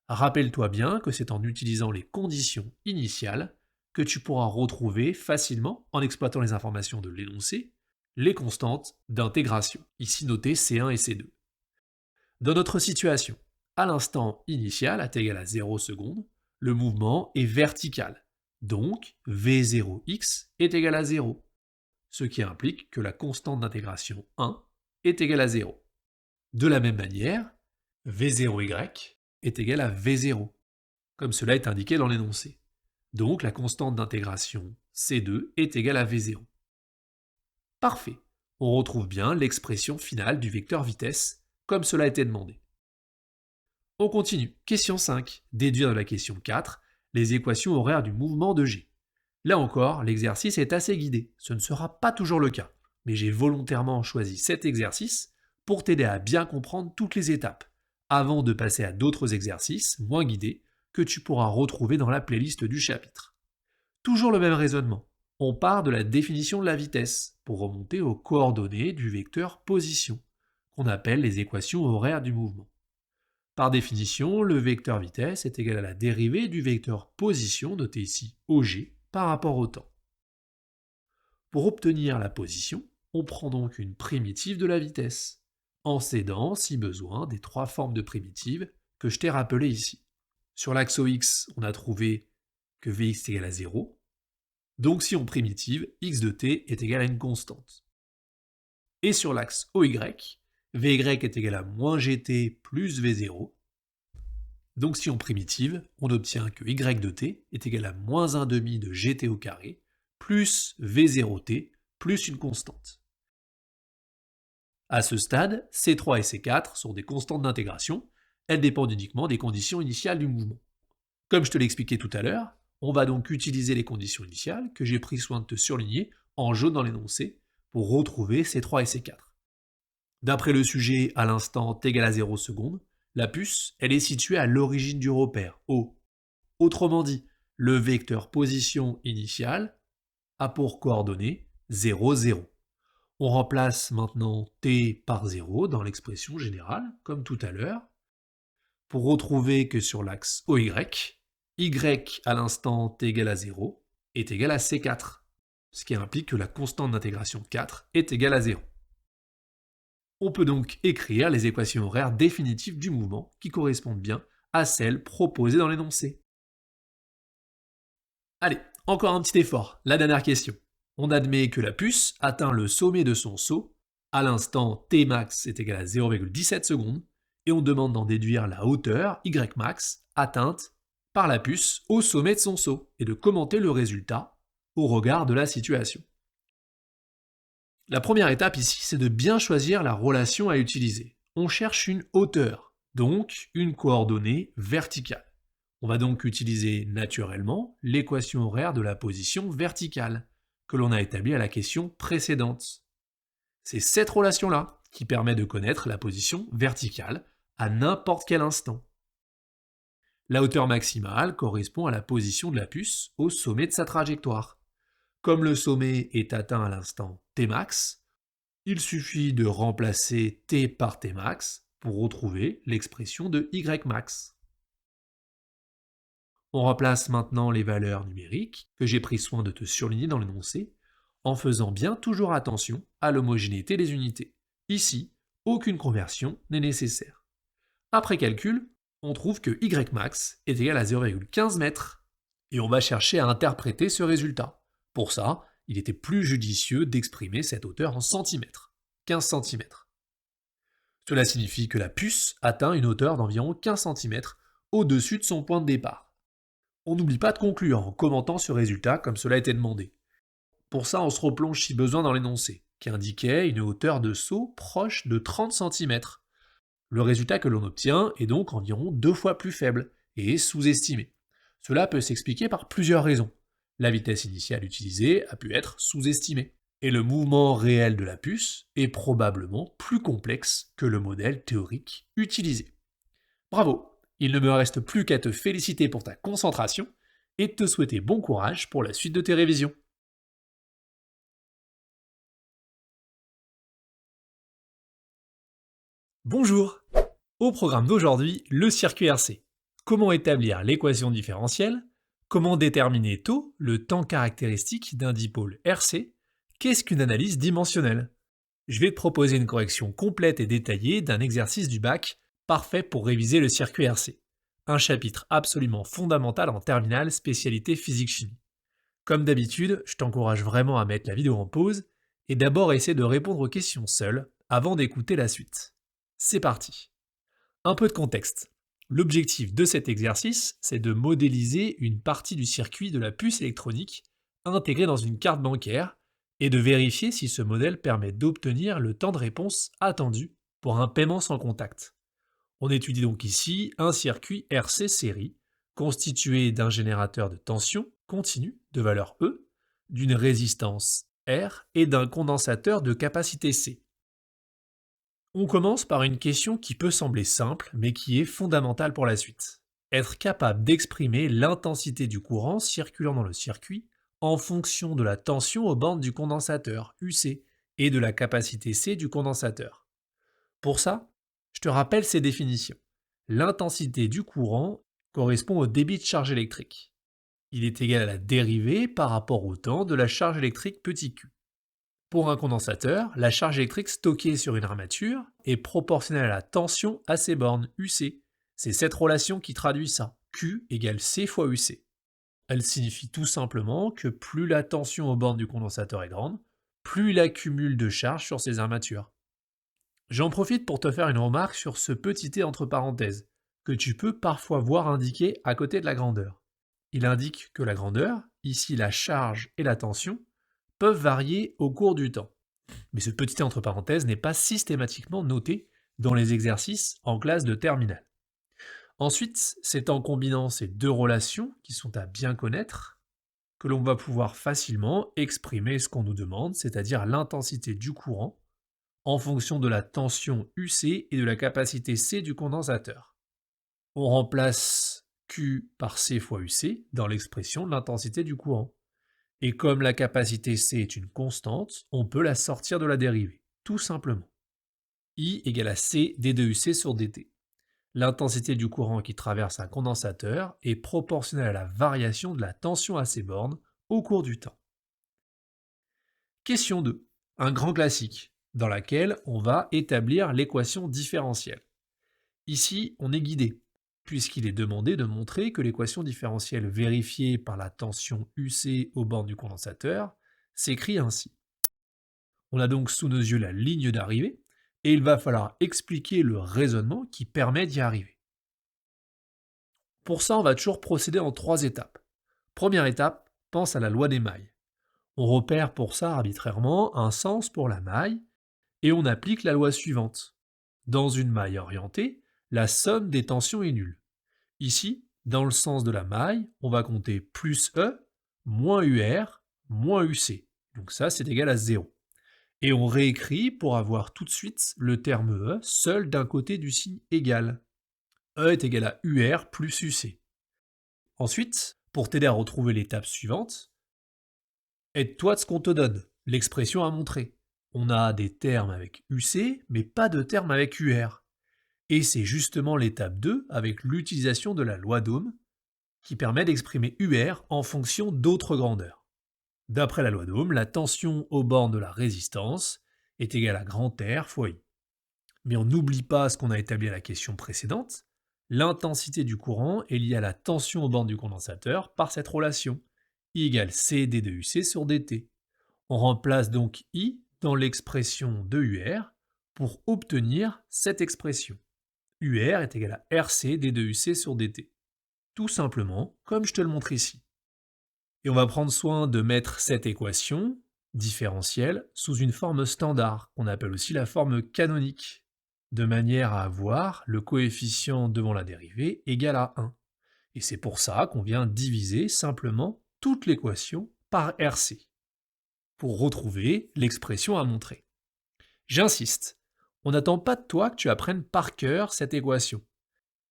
Rappelle-toi bien que c'est en utilisant les conditions initiales que tu pourras retrouver facilement, en exploitant les informations de l'énoncé, les constantes d'intégration, ici notées C1 et C2. Dans notre situation, à l'instant initial, à t égale à 0 secondes, le mouvement est vertical, donc V0x est égal à 0, ce qui implique que la constante d'intégration 1 est égale à 0. De la même manière, V0y est égal à V0, comme cela est indiqué dans l'énoncé. Donc la constante d'intégration C2 est égale à V0. Parfait, on retrouve bien l'expression finale du vecteur vitesse, comme cela a été demandé. On continue. Question 5. Déduire de la question 4 les équations horaires du mouvement de G. Là encore, l'exercice est assez guidé. Ce ne sera pas toujours le cas, mais j'ai volontairement choisi cet exercice pour t'aider à bien comprendre toutes les étapes, avant de passer à d'autres exercices moins guidés que tu pourras retrouver dans la playlist du chapitre. Toujours le même raisonnement. On part de la définition de la vitesse pour remonter aux coordonnées du vecteur position, qu'on appelle les équations horaires du mouvement. Par définition, le vecteur vitesse est égal à la dérivée du vecteur position, noté ici OG, par rapport au temps. Pour obtenir la position, on prend donc une primitive de la vitesse, en s'aidant, si besoin, des 3 formes de primitives que je t'ai rappelées ici. Sur l'axe OX, on a trouvé que Vx est égal à 0, donc si on primitive, x de t est égal à une constante. Et sur l'axe OY, Vy est égal à moins gt plus V0. Donc si on primitive, on obtient que y de t est égal à moins 1,5 de gt au carré plus V0t plus une constante. À ce stade, C3 et C4 sont des constantes d'intégration, elles dépendent uniquement des conditions initiales du mouvement. Comme je te l'ai expliqué tout à l'heure, on va donc utiliser les conditions initiales que j'ai pris soin de te surligner en jaune dans l'énoncé pour retrouver C3 et C4. D'après le sujet, à l'instant t égale à 0 secondes, la puce, elle est située à l'origine du repère, O. Autrement dit, le vecteur position initiale a pour coordonnées 0, 0. On remplace maintenant t par 0 dans l'expression générale, comme tout à l'heure, pour retrouver que sur l'axe OY, y à l'instant t égale à 0 est égal à C4, ce qui implique que la constante d'intégration 4 est égale à 0. On peut donc écrire les équations horaires définitives du mouvement qui correspondent bien à celles proposées dans l'énoncé. Allez, encore un petit effort, la dernière question. On admet que la puce atteint le sommet de son saut à l'instant t max est égal à 0,17 secondes et on demande d'en déduire la hauteur y max atteinte par la puce au sommet de son saut et de commenter le résultat au regard de la situation. La première étape ici, c'est de bien choisir la relation à utiliser. On cherche une hauteur, donc une coordonnée verticale. On va donc utiliser naturellement l'équation horaire de la position verticale, que l'on a établie à la question précédente. C'est cette relation-là qui permet de connaître la position verticale à n'importe quel instant. La hauteur maximale correspond à la position de la puce au sommet de sa trajectoire. Comme le sommet est atteint à l'instant Tmax, il suffit de remplacer T par Tmax pour retrouver l'expression de Ymax. On remplace maintenant les valeurs numériques que j'ai pris soin de te surligner dans l'énoncé en faisant bien toujours attention à l'homogénéité des unités. Ici, aucune conversion n'est nécessaire. Après calcul, on trouve que Ymax est égal à 0,15 mètres et on va chercher à interpréter ce résultat. Pour ça, il était plus judicieux d'exprimer cette hauteur en centimètres, 15 cm. Cela signifie que la puce atteint une hauteur d'environ 15 cm au-dessus de son point de départ. On n'oublie pas de conclure en commentant ce résultat comme cela était demandé. Pour ça, on se replonge si besoin dans l'énoncé, qui indiquait une hauteur de saut proche de 30 cm. Le résultat que l'on obtient est donc environ 2 fois plus faible et est sous-estimé. Cela peut s'expliquer par plusieurs raisons. La vitesse initiale utilisée a pu être sous-estimée, et le mouvement réel de la puce est probablement plus complexe que le modèle théorique utilisé. Bravo! Il ne me reste plus qu'à te féliciter pour ta concentration et te souhaiter bon courage pour la suite de tes révisions. Bonjour! Au programme d'aujourd'hui, le circuit RC. Comment établir l'équation différentielle? Comment déterminer tau, le temps caractéristique d'un dipôle RC? Qu'est-ce qu'une analyse dimensionnelle? Je vais te proposer une correction complète et détaillée d'un exercice du bac, parfait pour réviser le circuit RC. Un chapitre absolument fondamental en terminale spécialité physique-chimie. Comme d'habitude, je t'encourage vraiment à mettre la vidéo en pause et d'abord essayer de répondre aux questions seul avant d'écouter la suite. C'est parti! Un peu de contexte. L'objectif de cet exercice, c'est de modéliser une partie du circuit de la puce électronique intégrée dans une carte bancaire et de vérifier si ce modèle permet d'obtenir le temps de réponse attendu pour un paiement sans contact. On étudie donc ici un circuit RC série constitué d'un générateur de tension continue de valeur E, d'une résistance R et d'un condensateur de capacité C. On commence par une question qui peut sembler simple, mais qui est fondamentale pour la suite. Être capable d'exprimer l'intensité du courant circulant dans le circuit en fonction de la tension aux bornes du condensateur, UC, et de la capacité C du condensateur. Pour ça, je te rappelle ces définitions. L'intensité du courant correspond au débit de charge électrique. Il est égal à la dérivée par rapport au temps de la charge électrique petit q. Pour un condensateur, la charge électrique stockée sur une armature est proportionnelle à la tension à ses bornes, UC. C'est cette relation qui traduit ça, Q égale C fois UC. Elle signifie tout simplement que plus la tension aux bornes du condensateur est grande, plus il accumule de charge sur ses armatures. J'en profite pour te faire une remarque sur ce petit t entre parenthèses, que tu peux parfois voir indiqué à côté de la grandeur. Il indique que la grandeur, ici la charge et la tension, peuvent varier au cours du temps. Mais ce petit t entre parenthèses n'est pas systématiquement noté dans les exercices en classe de terminale. Ensuite, c'est en combinant ces deux relations, qui sont à bien connaître, que l'on va pouvoir facilement exprimer ce qu'on nous demande, c'est-à-dire l'intensité du courant, en fonction de la tension UC et de la capacité C du condensateur. On remplace Q par C fois UC dans l'expression de l'intensité du courant. Et comme la capacité C est une constante, on peut la sortir de la dérivée, tout simplement. I égale à C d2UC sur dt. L'intensité du courant qui traverse un condensateur est proportionnelle à la variation de la tension à ses bornes au cours du temps. Question 2, un grand classique, dans laquelle on va établir l'équation différentielle. Ici, on est guidé, puisqu'il est demandé de montrer que l'équation différentielle vérifiée par la tension UC aux bornes du condensateur s'écrit ainsi. On a donc sous nos yeux la ligne d'arrivée, et il va falloir expliquer le raisonnement qui permet d'y arriver. Pour ça, on va toujours procéder en 3 étapes. Première étape, pense à la loi des mailles. On repère pour ça arbitrairement un sens pour la maille et on applique la loi suivante. Dans une maille orientée, la somme des tensions est nulle. Ici, dans le sens de la maille, on va compter plus E, moins UR, moins UC. Donc ça, c'est égal à 0. Et on réécrit pour avoir tout de suite le terme E seul d'un côté du signe égal. E est égal à UR plus UC. Ensuite, pour t'aider à retrouver l'étape suivante, aide-toi de ce qu'on te donne, l'expression à montrer. On a des termes avec UC, mais pas de termes avec UR. Et c'est justement l'étape 2 avec l'utilisation de la loi d'Ohm qui permet d'exprimer UR en fonction d'autres grandeurs. D'après la loi d'Ohm, la tension aux bornes de la résistance est égale à grand R fois I. Mais on n'oublie pas ce qu'on a établi à la question précédente, l'intensité du courant est liée à la tension aux bornes du condensateur par cette relation, I égale C d de UC sur dt. On remplace donc I dans l'expression de UR pour obtenir cette expression. UR est égal à RC d de UC sur dt. Tout simplement comme je te le montre ici. Et on va prendre soin de mettre cette équation différentielle sous une forme standard, qu'on appelle aussi la forme canonique, de manière à avoir le coefficient devant la dérivée égal à 1. Et c'est pour ça qu'on vient diviser simplement toute l'équation par RC, pour retrouver l'expression à montrer. J'insiste, on n'attend pas de toi que tu apprennes par cœur cette équation,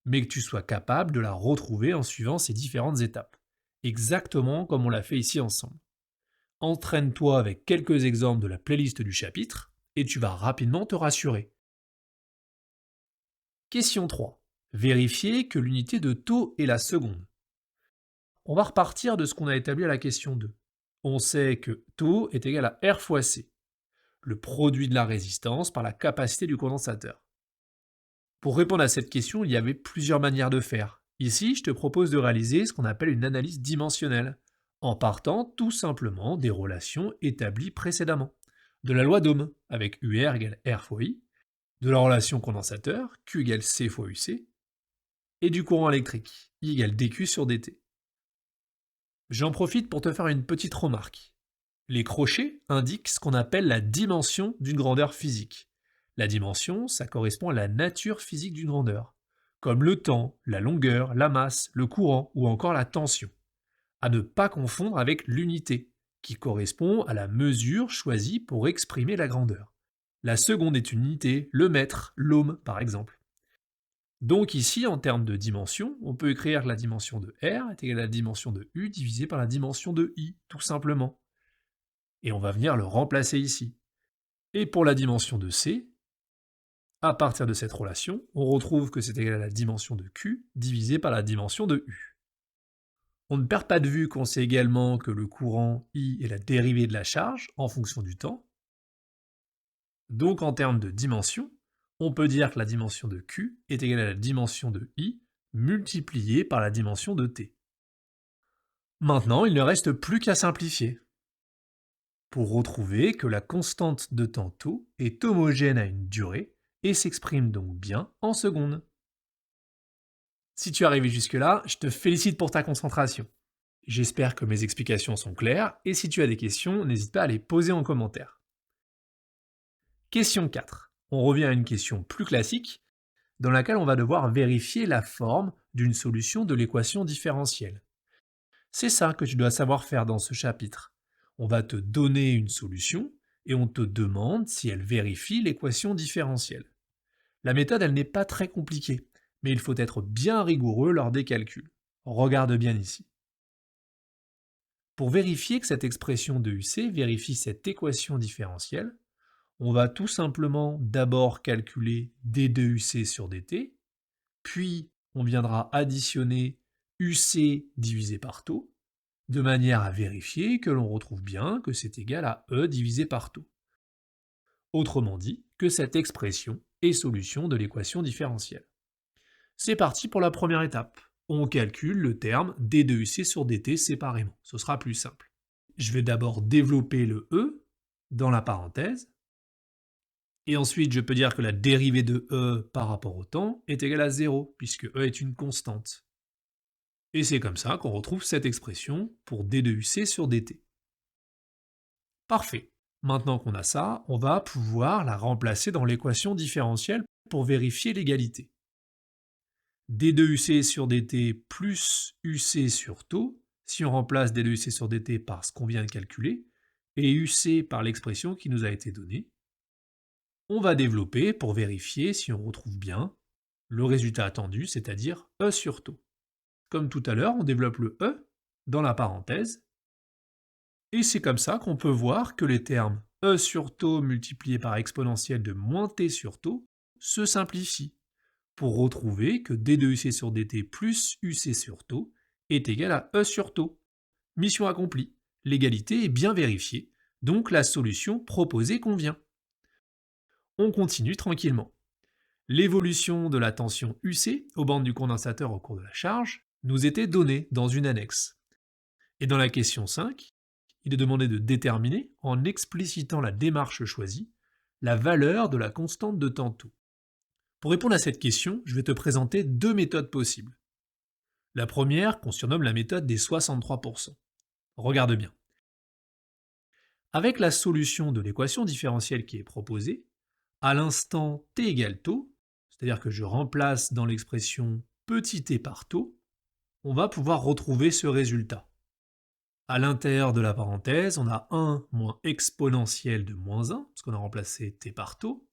mais que tu sois capable de la retrouver en suivant ces différentes étapes, exactement comme on l'a fait ici ensemble. Entraîne-toi avec quelques exemples de la playlist du chapitre, et tu vas rapidement te rassurer. Question 3. Vérifier que l'unité de taux est la seconde. On va repartir de ce qu'on a établi à la question 2. On sait que taux est égal à R fois C, le produit de la résistance par la capacité du condensateur. Pour répondre à cette question, il y avait plusieurs manières de faire. Ici, je te propose de réaliser ce qu'on appelle une analyse dimensionnelle, en partant tout simplement des relations établies précédemment. De la loi d'Ohm, avec UR égale R fois I, de la relation condensateur, Q égale C fois UC, et du courant électrique, I égale dQ sur dt. J'en profite pour te faire une petite remarque. Les crochets indiquent ce qu'on appelle la dimension d'une grandeur physique. La dimension, ça correspond à la nature physique d'une grandeur, comme le temps, la longueur, la masse, le courant ou encore la tension. À ne pas confondre avec l'unité, qui correspond à la mesure choisie pour exprimer la grandeur. La seconde est une unité, le mètre, l'ohm par exemple. Donc ici, en termes de dimension, on peut écrire que la dimension de R est égale à la dimension de U divisée par la dimension de I, tout simplement. Et on va venir le remplacer ici. Et pour la dimension de C, à partir de cette relation, on retrouve que c'est égal à la dimension de Q divisée par la dimension de U. On ne perd pas de vue qu'on sait également que le courant I est la dérivée de la charge en fonction du temps. Donc en termes de dimension, on peut dire que la dimension de Q est égale à la dimension de I multipliée par la dimension de T. Maintenant, il ne reste plus qu'à simplifier, pour retrouver que la constante de temps τ est homogène à une durée et s'exprime donc bien en secondes. Si tu es arrivé jusque-là, je te félicite pour ta concentration. J'espère que mes explications sont claires, et si tu as des questions, n'hésite pas à les poser en commentaire. Question 4. On revient à une question plus classique, dans laquelle on va devoir vérifier la forme d'une solution de l'équation différentielle. C'est ça que tu dois savoir faire dans ce chapitre. On va te donner une solution, et on te demande si elle vérifie l'équation différentielle. La méthode, elle n'est pas très compliquée, mais il faut être bien rigoureux lors des calculs. Regarde bien ici. Pour vérifier que cette expression de UC vérifie cette équation différentielle, on va tout simplement d'abord calculer d de UC sur dt, puis on viendra additionner UC divisé par τ, de manière à vérifier que l'on retrouve bien que c'est égal à E divisé par τ. Autrement dit, que cette expression est solution de l'équation différentielle. C'est parti pour la première étape. On calcule le terme d de UC sur dt séparément. Ce sera plus simple. Je vais d'abord développer le E dans la parenthèse, et ensuite je peux dire que la dérivée de E par rapport au temps est égale à 0, puisque E est une constante. Et c'est comme ça qu'on retrouve cette expression pour d de UC sur dt. Parfait. Maintenant qu'on a ça, on va pouvoir la remplacer dans l'équation différentielle pour vérifier l'égalité. d2UC sur dt plus UC sur taux, si on remplace d2UC sur dt par ce qu'on vient de calculer, et UC par l'expression qui nous a été donnée, on va développer pour vérifier si on retrouve bien le résultat attendu, c'est-à-dire E sur taux. Comme tout à l'heure, on développe le E dans la parenthèse, et c'est comme ça qu'on peut voir que les termes E sur taux multiplié par exponentielle de moins t sur taux se simplifient, pour retrouver que d2UC sur dt plus UC sur taux est égal à E sur taux. Mission accomplie, l'égalité est bien vérifiée, donc la solution proposée convient. On continue tranquillement. L'évolution de la tension UC aux bandes du condensateur au cours de la charge nous était donnée dans une annexe. Et dans la question 5, il est demandé de déterminer, en explicitant la démarche choisie, la valeur de la constante de tantôt. Pour répondre à cette question, je vais te présenter deux méthodes possibles. La première, qu'on surnomme la méthode des 63%. Regarde bien. Avec la solution de l'équation différentielle qui est proposée, à l'instant t égale taux, c'est-à-dire que je remplace dans l'expression petit t par taux, on va pouvoir retrouver ce résultat. À l'intérieur de la parenthèse, on a 1 moins exponentielle de moins 1, parce qu'on a remplacé t par taux,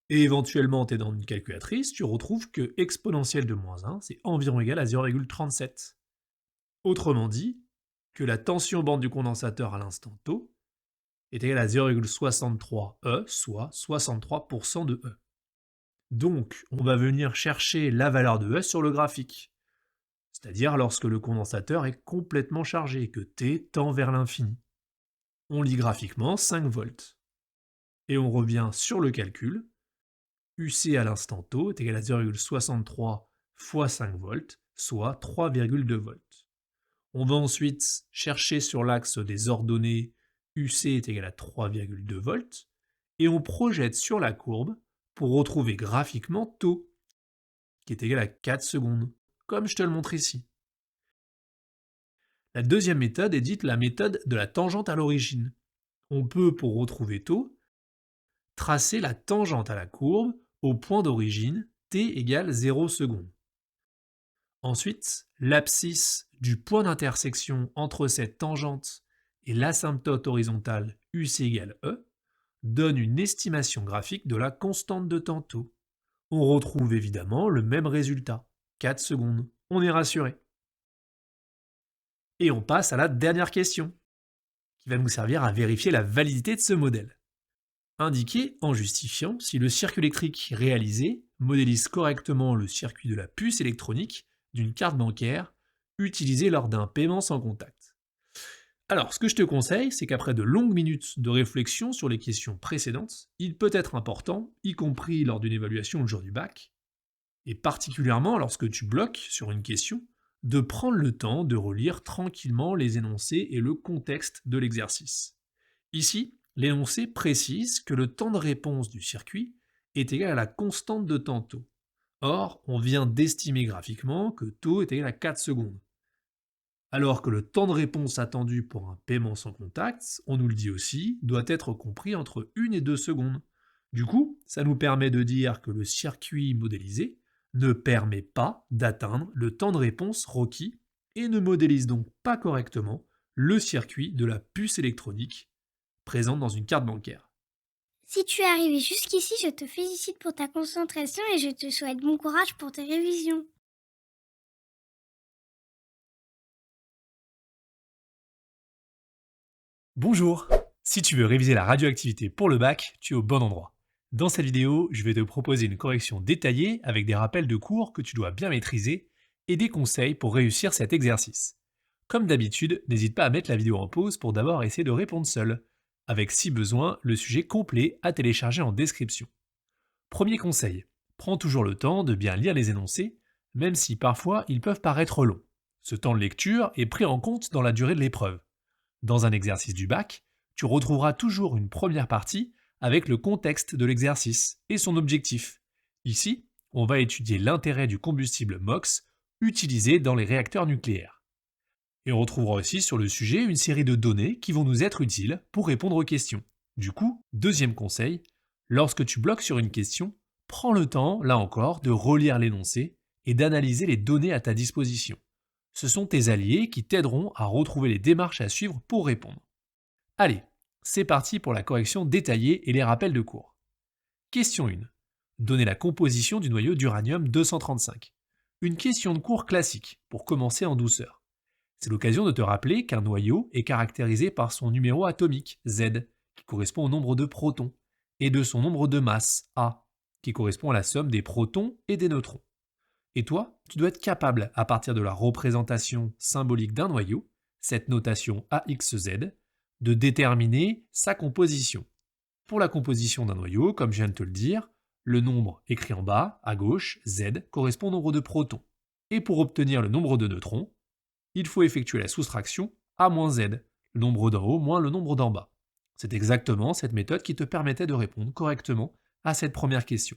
et éventuellement, tu es dans une calculatrice, tu retrouves que exponentielle de moins 1, c'est environ égal à 0,37. Autrement dit, que la tension bande du condensateur à l'instant taux est égale à 0,63 E, soit 63% de E. Donc, on va venir chercher la valeur de E sur le graphique, c'est-à-dire lorsque le condensateur est complètement chargé et que T tend vers l'infini. On lit graphiquement 5 volts. Et on revient sur le calcul. UC à l'instant taux est égal à 0,63 fois 5 volts, soit 3,2 volts. On va ensuite chercher sur l'axe des ordonnées UC est égal à 3,2 volts, et on projette sur la courbe pour retrouver graphiquement taux, qui est égal à 4 secondes, comme je te le montre ici. La deuxième méthode est dite la méthode de la tangente à l'origine. On peut, pour retrouver taux, tracer la tangente à la courbe au point d'origine t égale 0 secondes. Ensuite, l'abscisse du point d'intersection entre cette tangente et l'asymptote horizontale UC égale E donne une estimation graphique de la constante de tantôt. On retrouve évidemment le même résultat, 4 secondes. On est rassuré. Et on passe à la dernière question, qui va nous servir à vérifier la validité de ce modèle. Indiquer en justifiant si le circuit électrique réalisé modélise correctement le circuit de la puce électronique d'une carte bancaire utilisée lors d'un paiement sans contact. Alors, ce que je te conseille, c'est qu'après de longues minutes de réflexion sur les questions précédentes, il peut être important, y compris lors d'une évaluation le jour du bac, et particulièrement lorsque tu bloques sur une question, de prendre le temps de relire tranquillement les énoncés et le contexte de l'exercice. Ici, l'énoncé précise que le temps de réponse du circuit est égal à la constante de tantôt. Or, on vient d'estimer graphiquement que taux est égal à 4 secondes. Alors que le temps de réponse attendu pour un paiement sans contact, on nous le dit aussi, doit être compris entre 1 et 2 secondes. Du coup, ça nous permet de dire que le circuit modélisé ne permet pas d'atteindre le temps de réponse requis et ne modélise donc pas correctement le circuit de la puce électronique présente dans une carte bancaire. Si tu es arrivé jusqu'ici, je te félicite pour ta concentration et je te souhaite bon courage pour tes révisions. Bonjour! Si tu veux réviser la radioactivité pour le bac, tu es au bon endroit. Dans cette vidéo, je vais te proposer une correction détaillée avec des rappels de cours que tu dois bien maîtriser et des conseils pour réussir cet exercice. Comme d'habitude, n'hésite pas à mettre la vidéo en pause pour d'abord essayer de répondre seul, avec si besoin le sujet complet à télécharger en description. Premier conseil, prends toujours le temps de bien lire les énoncés, même si parfois ils peuvent paraître longs. Ce temps de lecture est pris en compte dans la durée de l'épreuve. Dans un exercice du bac, tu retrouveras toujours une première partie avec le contexte de l'exercice et son objectif. Ici, on va étudier l'intérêt du combustible MOX utilisé dans les réacteurs nucléaires. Et on retrouvera aussi sur le sujet une série de données qui vont nous être utiles pour répondre aux questions. Du coup, deuxième conseil, lorsque tu bloques sur une question, prends le temps, là encore, de relire l'énoncé et d'analyser les données à ta disposition. Ce sont tes alliés qui t'aideront à retrouver les démarches à suivre pour répondre. Allez, c'est parti pour la correction détaillée et les rappels de cours. Question 1. Donnez la composition du noyau d'uranium-235. Une question de cours classique, pour commencer en douceur. C'est l'occasion de te rappeler qu'un noyau est caractérisé par son numéro atomique, Z, qui correspond au nombre de protons, et de son nombre de masse, A, qui correspond à la somme des protons et des neutrons. Et toi, tu dois être capable, à partir de la représentation symbolique d'un noyau, cette notation AXZ, de déterminer sa composition. Pour la composition d'un noyau, comme je viens de te le dire, le nombre écrit en bas, à gauche, Z, correspond au nombre de protons. Et pour obtenir le nombre de neutrons, il faut effectuer la soustraction A moins Z, le nombre d'en haut moins le nombre d'en bas. C'est exactement cette méthode qui te permettait de répondre correctement à cette première question.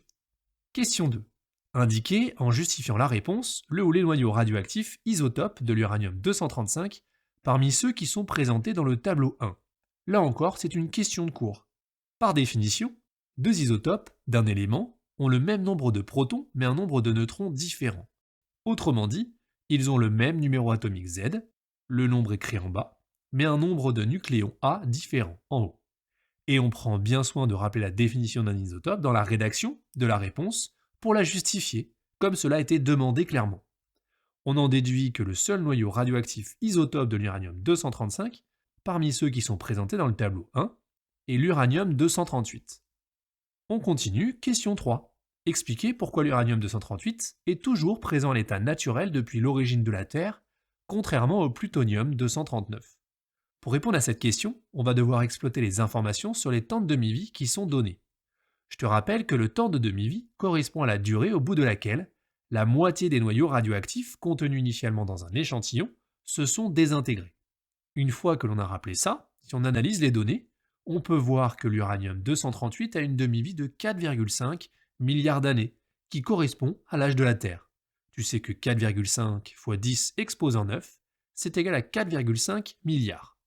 Question 2. Indiquez, en justifiant la réponse, le ou les noyaux radioactifs isotopes de l'uranium-235 parmi ceux qui sont présentés dans le tableau 1. Là encore, c'est une question de cours. Par définition, deux isotopes d'un élément ont le même nombre de protons mais un nombre de neutrons différent. Autrement dit, ils ont le même numéro atomique Z, le nombre écrit en bas, mais un nombre de nucléons A différent en haut. Et on prend bien soin de rappeler la définition d'un isotope dans la rédaction de la réponse pour la justifier, comme cela a été demandé clairement. On en déduit que le seul noyau radioactif isotope de l'uranium-235, parmi ceux qui sont présentés dans le tableau 1, est l'uranium-238. On continue, question 3. Expliquez pourquoi l'uranium-238 est toujours présent à l'état naturel depuis l'origine de la Terre, contrairement au plutonium-239. Pour répondre à cette question, on va devoir exploiter les informations sur les temps de demi-vie qui sont donnés. Je te rappelle que le temps de demi-vie correspond à la durée au bout de laquelle la moitié des noyaux radioactifs contenus initialement dans un échantillon se sont désintégrés. Une fois que l'on a rappelé ça, si on analyse les données, on peut voir que l'uranium-238 a une demi-vie de 4,5 milliards d'années, qui correspond à l'âge de la Terre. Tu sais que 4,5 fois 10 exposant 9, c'est égal à 4,5 milliards.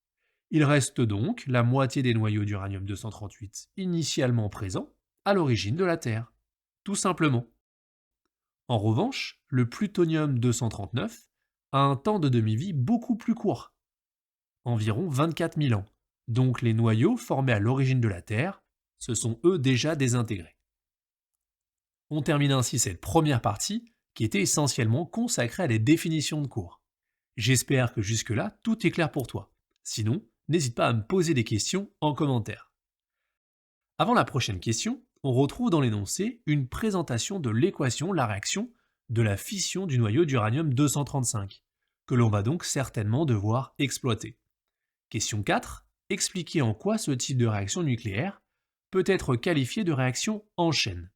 Il reste donc la moitié des noyaux d'uranium-238 initialement présents à l'origine de la Terre. Tout simplement. En revanche, le plutonium-239 a un temps de demi-vie beaucoup plus court, environ 24 000 ans. Donc les noyaux formés à l'origine de la Terre se sont eux déjà désintégrés. On termine ainsi cette première partie qui était essentiellement consacrée à des définitions de cours. J'espère que jusque-là tout est clair pour toi. Sinon, n'hésite pas à me poser des questions en commentaire. Avant la prochaine question, on retrouve dans l'énoncé une présentation de l'équation, la réaction de la fission du noyau d'uranium-235, que l'on va donc certainement devoir exploiter. Question 4. Expliquez en quoi ce type de réaction nucléaire peut être qualifié de réaction en chaîne.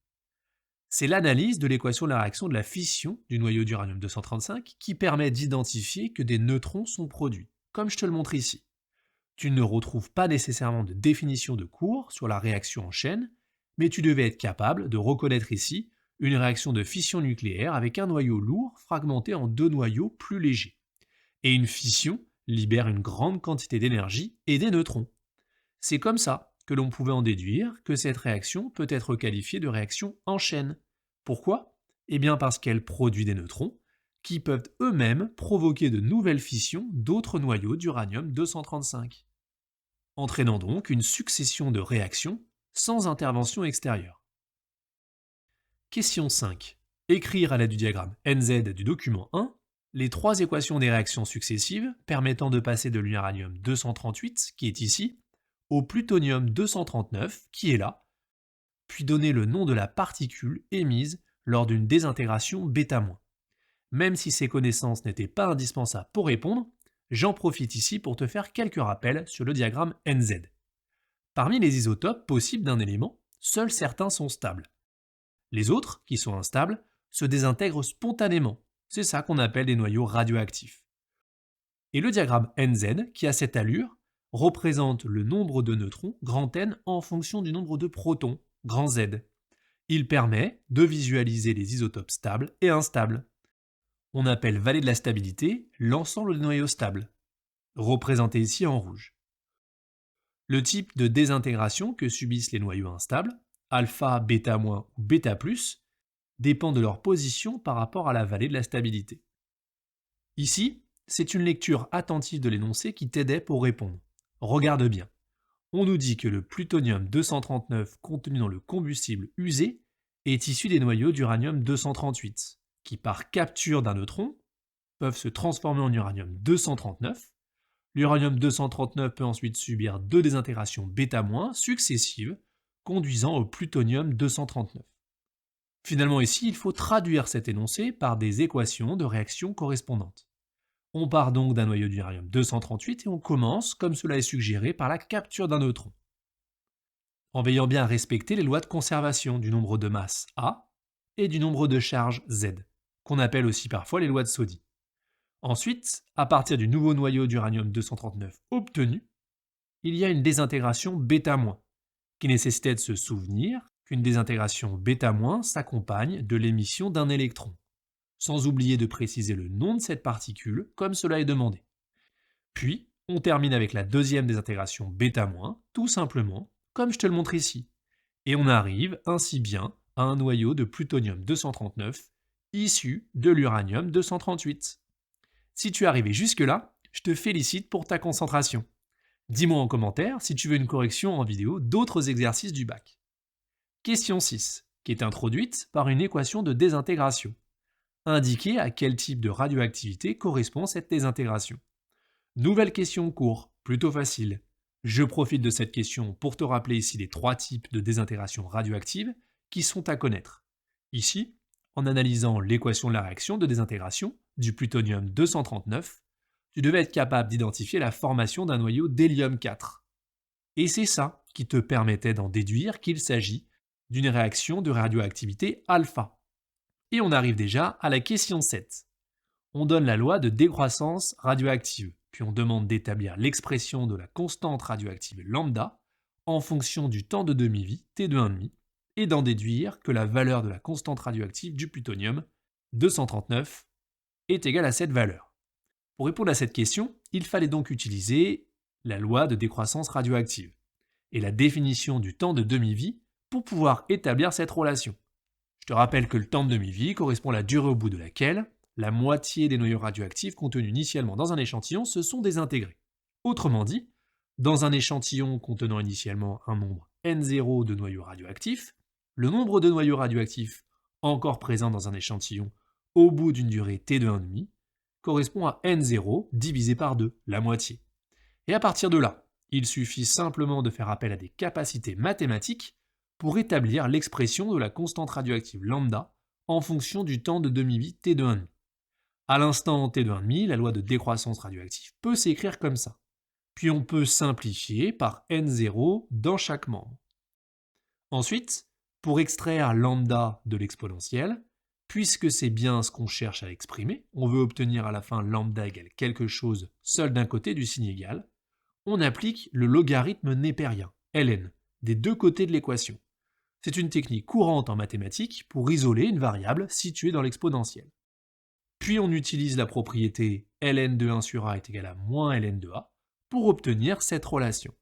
C'est l'analyse de l'équation de la réaction de la fission du noyau d'uranium-235 qui permet d'identifier que des neutrons sont produits, comme je te le montre ici. Tu ne retrouves pas nécessairement de définition de cours sur la réaction en chaîne, mais tu devais être capable de reconnaître ici une réaction de fission nucléaire avec un noyau lourd fragmenté en deux noyaux plus légers. Et une fission libère une grande quantité d'énergie et des neutrons. C'est comme ça que l'on pouvait en déduire que cette réaction peut être qualifiée de réaction en chaîne. Pourquoi ? Eh bien parce qu'elle produit des neutrons qui peuvent eux-mêmes provoquer de nouvelles fissions d'autres noyaux d'uranium-235, entraînant donc une succession de réactions sans intervention extérieure. Question 5. Écrire à l'aide du diagramme NZ du document 1 les trois équations des réactions successives permettant de passer de l'uranium-238, qui est ici, au plutonium-239, qui est là, puis donner le nom de la particule émise lors d'une désintégration β-. Même si ces connaissances n'étaient pas indispensables pour répondre, j'en profite ici pour te faire quelques rappels sur le diagramme NZ. Parmi les isotopes possibles d'un élément, seuls certains sont stables. Les autres, qui sont instables, se désintègrent spontanément. C'est ça qu'on appelle des noyaux radioactifs. Et le diagramme NZ, qui a cette allure, représente le nombre de neutrons, grand N, en fonction du nombre de protons, grand Z. Il permet de visualiser les isotopes stables et instables. On appelle vallée de la stabilité l'ensemble des noyaux stables, représenté ici en rouge. Le type de désintégration que subissent les noyaux instables, alpha, bêta- ou bêta+, dépend de leur position par rapport à la vallée de la stabilité. Ici, c'est une lecture attentive de l'énoncé qui t'aidait pour répondre. Regarde bien. On nous dit que le plutonium-239 contenu dans le combustible usé est issu des noyaux d'uranium-238, qui par capture d'un neutron peuvent se transformer en uranium-239. L'uranium-239 peut ensuite subir deux désintégrations β- successives, conduisant au plutonium-239. Finalement ici, il faut traduire cet énoncé par des équations de réaction correspondantes. On part donc d'un noyau d'uranium-238 et on commence, comme cela est suggéré, par la capture d'un neutron. En veillant bien à respecter les lois de conservation du nombre de masse A et du nombre de charges Z, qu'on appelle aussi parfois les lois de Soddy. Ensuite, à partir du nouveau noyau d'uranium-239 obtenu, il y a une désintégration β-, qui nécessitait de se souvenir qu'une désintégration β- s'accompagne de l'émission d'un électron, sans oublier de préciser le nom de cette particule comme cela est demandé. Puis, on termine avec la deuxième désintégration β-, tout simplement, comme je te le montre ici. Et on arrive ainsi bien à un noyau de plutonium-239 issu de l'uranium-238. Si tu es arrivé jusque-là, je te félicite pour ta concentration. Dis-moi en commentaire si tu veux une correction en vidéo d'autres exercices du bac. Question 6, qui est introduite par une équation de désintégration. Indiquez à quel type de radioactivité correspond cette désintégration. Nouvelle question court, plutôt facile. Je profite de cette question pour te rappeler ici les trois types de désintégration radioactive qui sont à connaître. Ici, en analysant l'équation de la réaction de désintégration du plutonium-239, tu devais être capable d'identifier la formation d'un noyau d'hélium-4. Et c'est ça qui te permettait d'en déduire qu'il s'agit d'une réaction de radioactivité alpha. Et on arrive déjà à la question 7. On donne la loi de décroissance radioactive, puis on demande d'établir l'expression de la constante radioactive lambda en fonction du temps de demi-vie, T2,5, et d'en déduire que la valeur de la constante radioactive du plutonium, 239, est égale à cette valeur. Pour répondre à cette question, il fallait donc utiliser la loi de décroissance radioactive et la définition du temps de demi-vie pour pouvoir établir cette relation. Je te rappelle que le temps de demi-vie correspond à la durée au bout de laquelle la moitié des noyaux radioactifs contenus initialement dans un échantillon se sont désintégrés. Autrement dit, dans un échantillon contenant initialement un nombre n0 de noyaux radioactifs, le nombre de noyaux radioactifs encore présents dans un échantillon au bout d'une durée t de 1,5 correspond à n0 divisé par 2, la moitié. Et à partir de là, il suffit simplement de faire appel à des capacités mathématiques pour établir l'expression de la constante radioactive lambda en fonction du temps de demi-vie t de 1,5. À l'instant t de 1,5, la loi de décroissance radioactive peut s'écrire comme ça. Puis on peut simplifier par n0 dans chaque membre. Ensuite, pour extraire lambda de l'exponentielle, puisque c'est bien ce qu'on cherche à exprimer, on veut obtenir à la fin lambda égale quelque chose seul d'un côté du signe égal, on applique le logarithme népérien, ln, des deux côtés de l'équation. C'est une technique courante en mathématiques pour isoler une variable située dans l'exponentielle. Puis on utilise la propriété ln de 1 sur a est égal à moins ln de a pour obtenir cette relation.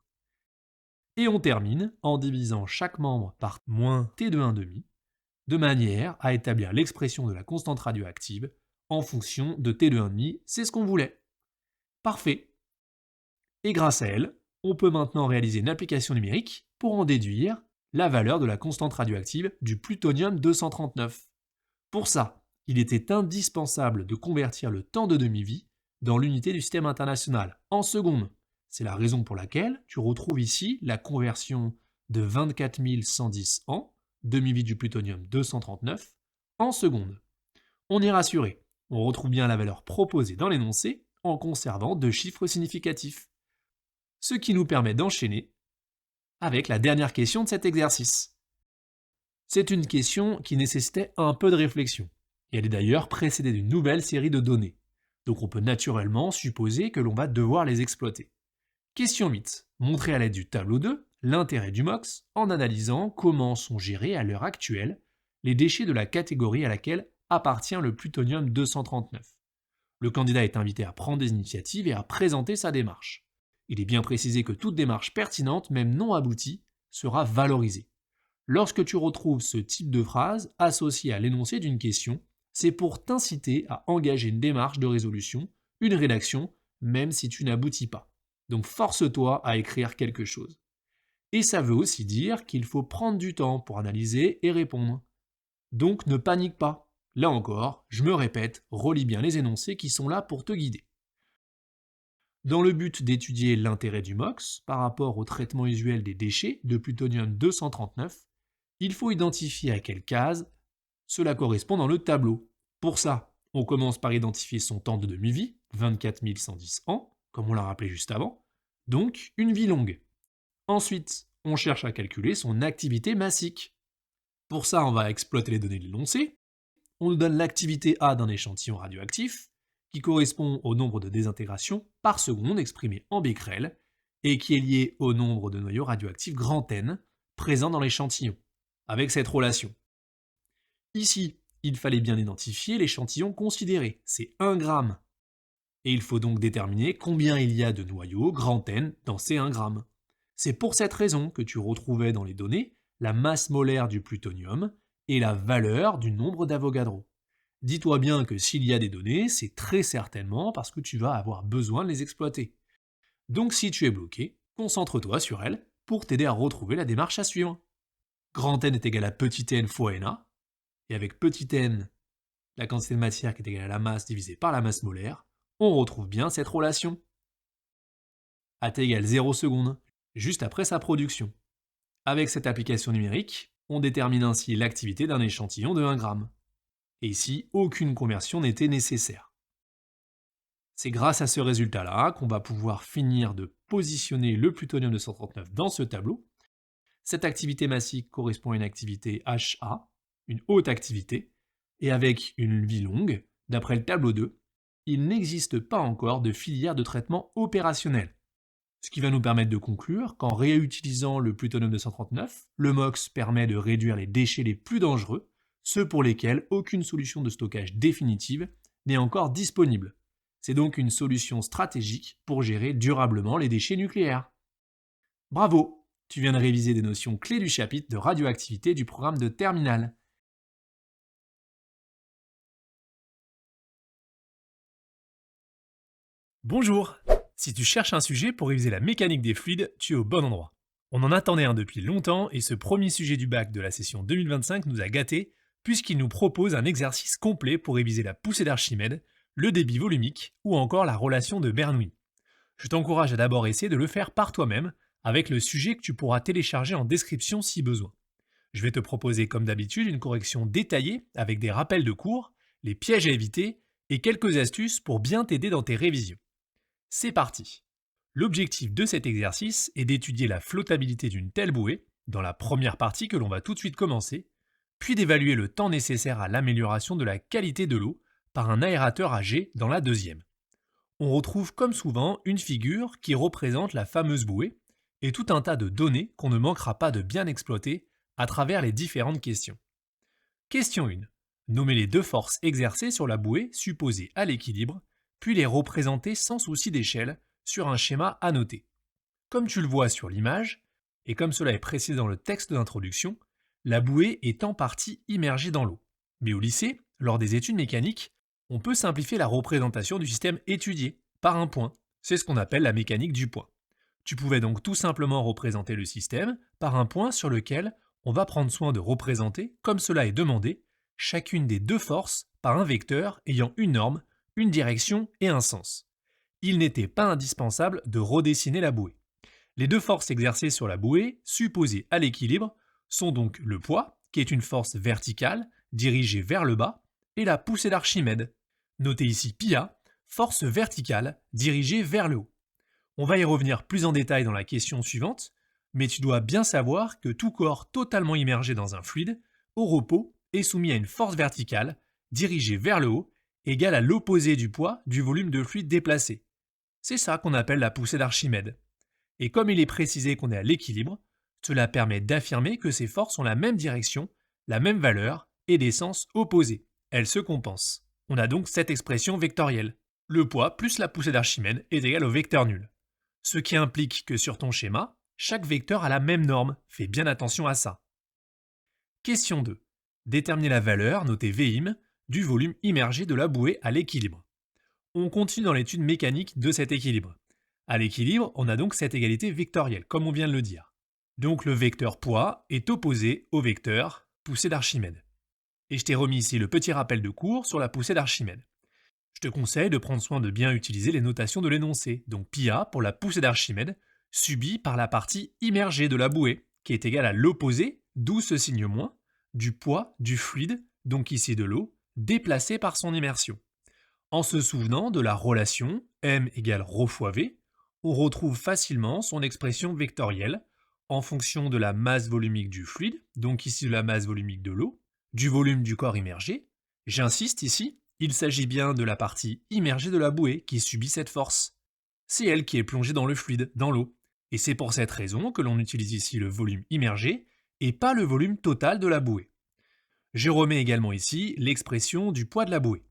Et on termine en divisant chaque membre par moins t de 1,5, de manière à établir l'expression de la constante radioactive en fonction de t de 1,5, c'est ce qu'on voulait. Parfait. Et grâce à elle, on peut maintenant réaliser une application numérique pour en déduire la valeur de la constante radioactive du plutonium-239. Pour ça, il était indispensable de convertir le temps de demi-vie dans l'unité du système international, en secondes. C'est la raison pour laquelle tu retrouves ici la conversion de 24 110 ans, demi-vie du plutonium-239, en secondes. On est rassuré, on retrouve bien la valeur proposée dans l'énoncé en conservant deux chiffres significatifs. Ce qui nous permet d'enchaîner avec la dernière question de cet exercice. C'est une question qui nécessitait un peu de réflexion, et elle est d'ailleurs précédée d'une nouvelle série de données, donc on peut naturellement supposer que l'on va devoir les exploiter. Question 8. Montrer à l'aide du tableau 2 l'intérêt du MOX en analysant comment sont gérés à l'heure actuelle les déchets de la catégorie à laquelle appartient le plutonium-239. Le candidat est invité à prendre des initiatives et à présenter sa démarche. Il est bien précisé que toute démarche pertinente, même non aboutie, sera valorisée. Lorsque tu retrouves ce type de phrase associée à l'énoncé d'une question, c'est pour t'inciter à engager une démarche de résolution, une rédaction, même si tu n'aboutis pas. Donc force-toi à écrire quelque chose. Et ça veut aussi dire qu'il faut prendre du temps pour analyser et répondre. Donc ne panique pas. Là encore, je me répète, relis bien les énoncés qui sont là pour te guider. Dans le but d'étudier l'intérêt du MOX par rapport au traitement usuel des déchets de plutonium-239, il faut identifier à quelle case cela correspond dans le tableau. Pour ça, on commence par identifier son temps de demi-vie, 24 110 ans, comme on l'a rappelé juste avant, donc une vie longue. Ensuite, on cherche à calculer son activité massique. Pour ça, on va exploiter les données de l'énoncé. On nous donne l'activité A d'un échantillon radioactif, qui correspond au nombre de désintégrations par seconde exprimé en becquerel, et qui est lié au nombre de noyaux radioactifs grand N présents dans l'échantillon, avec cette relation. Ici, il fallait bien identifier l'échantillon considéré, c'est 1 gramme. Et il faut donc déterminer combien il y a de noyaux grand N dans ces 1 gramme. C'est pour cette raison que tu retrouvais dans les données la masse molaire du plutonium et la valeur du nombre d'Avogadro. Dis-toi bien que s'il y a des données, c'est très certainement parce que tu vas avoir besoin de les exploiter. Donc si tu es bloqué, concentre-toi sur elles pour t'aider à retrouver la démarche à suivre. Grand N est égal à petit n fois Na, et avec petit n, la quantité de matière qui est égale à la masse divisée par la masse molaire, on retrouve bien cette relation. AT égale 0 secondes, juste après sa production. Avec cette application numérique, on détermine ainsi l'activité d'un échantillon de 1 gramme. Et ici, aucune conversion n'était nécessaire. C'est grâce à ce résultat-là qu'on va pouvoir finir de positionner le plutonium-239 dans ce tableau. Cette activité massique correspond à une activité HA, une haute activité, et avec une vie longue, d'après le tableau 2, il n'existe pas encore de filière de traitement opérationnelle. Ce qui va nous permettre de conclure qu'en réutilisant le plutonium-239, le MOX permet de réduire les déchets les plus dangereux, ceux pour lesquels aucune solution de stockage définitive n'est encore disponible. C'est donc une solution stratégique pour gérer durablement les déchets nucléaires. Bravo! Tu viens de réviser des notions clés du chapitre de radioactivité du programme de terminale. Bonjour! Si tu cherches un sujet pour réviser la mécanique des fluides, tu es au bon endroit. On en attendait un depuis longtemps et ce premier sujet du bac de la session 2025 nous a gâtés puisqu'il nous propose un exercice complet pour réviser la poussée d'Archimède, le débit volumique ou encore la relation de Bernoulli. Je t'encourage à d'abord essayer de le faire par toi-même avec le sujet que tu pourras télécharger en description si besoin. Je vais te proposer comme d'habitude une correction détaillée avec des rappels de cours, les pièges à éviter et quelques astuces pour bien t'aider dans tes révisions. C'est parti! L'objectif de cet exercice est d'étudier la flottabilité d'une telle bouée, dans la première partie que l'on va tout de suite commencer, puis d'évaluer le temps nécessaire à l'amélioration de la qualité de l'eau par un aérateur à jet dans la deuxième. On retrouve comme souvent une figure qui représente la fameuse bouée et tout un tas de données qu'on ne manquera pas de bien exploiter à travers les différentes questions. Question 1. Nommer les 2 forces exercées sur la bouée supposée à l'équilibre, puis les représenter sans souci d'échelle sur un schéma annoté. Comme tu le vois sur l'image, et comme cela est précisé dans le texte d'introduction, la bouée est en partie immergée dans l'eau. Mais au lycée, lors des études mécaniques, on peut simplifier la représentation du système étudié par un point. C'est ce qu'on appelle la mécanique du point. Tu pouvais donc tout simplement représenter le système par un point sur lequel on va prendre soin de représenter, comme cela est demandé, chacune des 2 forces par un vecteur ayant une norme, une direction et un sens. Il n'était pas indispensable de redessiner la bouée. Les 2 forces exercées sur la bouée, supposées à l'équilibre, sont donc le poids, qui est une force verticale, dirigée vers le bas, et la poussée d'Archimède, notée ici πa, force verticale, dirigée vers le haut. On va y revenir plus en détail dans la question suivante, mais tu dois bien savoir que tout corps totalement immergé dans un fluide, au repos, est soumis à une force verticale, dirigée vers le haut, égale à l'opposé du poids du volume de fluide déplacé. C'est ça qu'on appelle la poussée d'Archimède. Et comme il est précisé qu'on est à l'équilibre, cela permet d'affirmer que ces forces ont la même direction, la même valeur et des sens opposés. Elles se compensent. On a donc cette expression vectorielle. Le poids plus la poussée d'Archimède est égal au vecteur nul. Ce qui implique que sur ton schéma, chaque vecteur a la même norme. Fais bien attention à ça. Question 2. Déterminer la valeur, notée Vim, du volume immergé de la bouée à l'équilibre. On continue dans l'étude mécanique de cet équilibre. À l'équilibre, on a donc cette égalité vectorielle, comme on vient de le dire. Donc le vecteur poids est opposé au vecteur poussée d'Archimède. Et je t'ai remis ici le petit rappel de cours sur la poussée d'Archimède. Je te conseille de prendre soin de bien utiliser les notations de l'énoncé, donc πa pour la poussée d'Archimède, subie par la partie immergée de la bouée, qui est égale à l'opposé, d'où ce signe moins, du poids du fluide, donc ici de l'eau, déplacé par son immersion. En se souvenant de la relation m égale ρ fois v, on retrouve facilement son expression vectorielle en fonction de la masse volumique du fluide, donc ici de la masse volumique de l'eau, du volume du corps immergé. J'insiste ici, il s'agit bien de la partie immergée de la bouée qui subit cette force. C'est elle qui est plongée dans le fluide, dans l'eau. Et c'est pour cette raison que l'on utilise ici le volume immergé et pas le volume total de la bouée. Je remets également ici l'expression du poids de la bouée.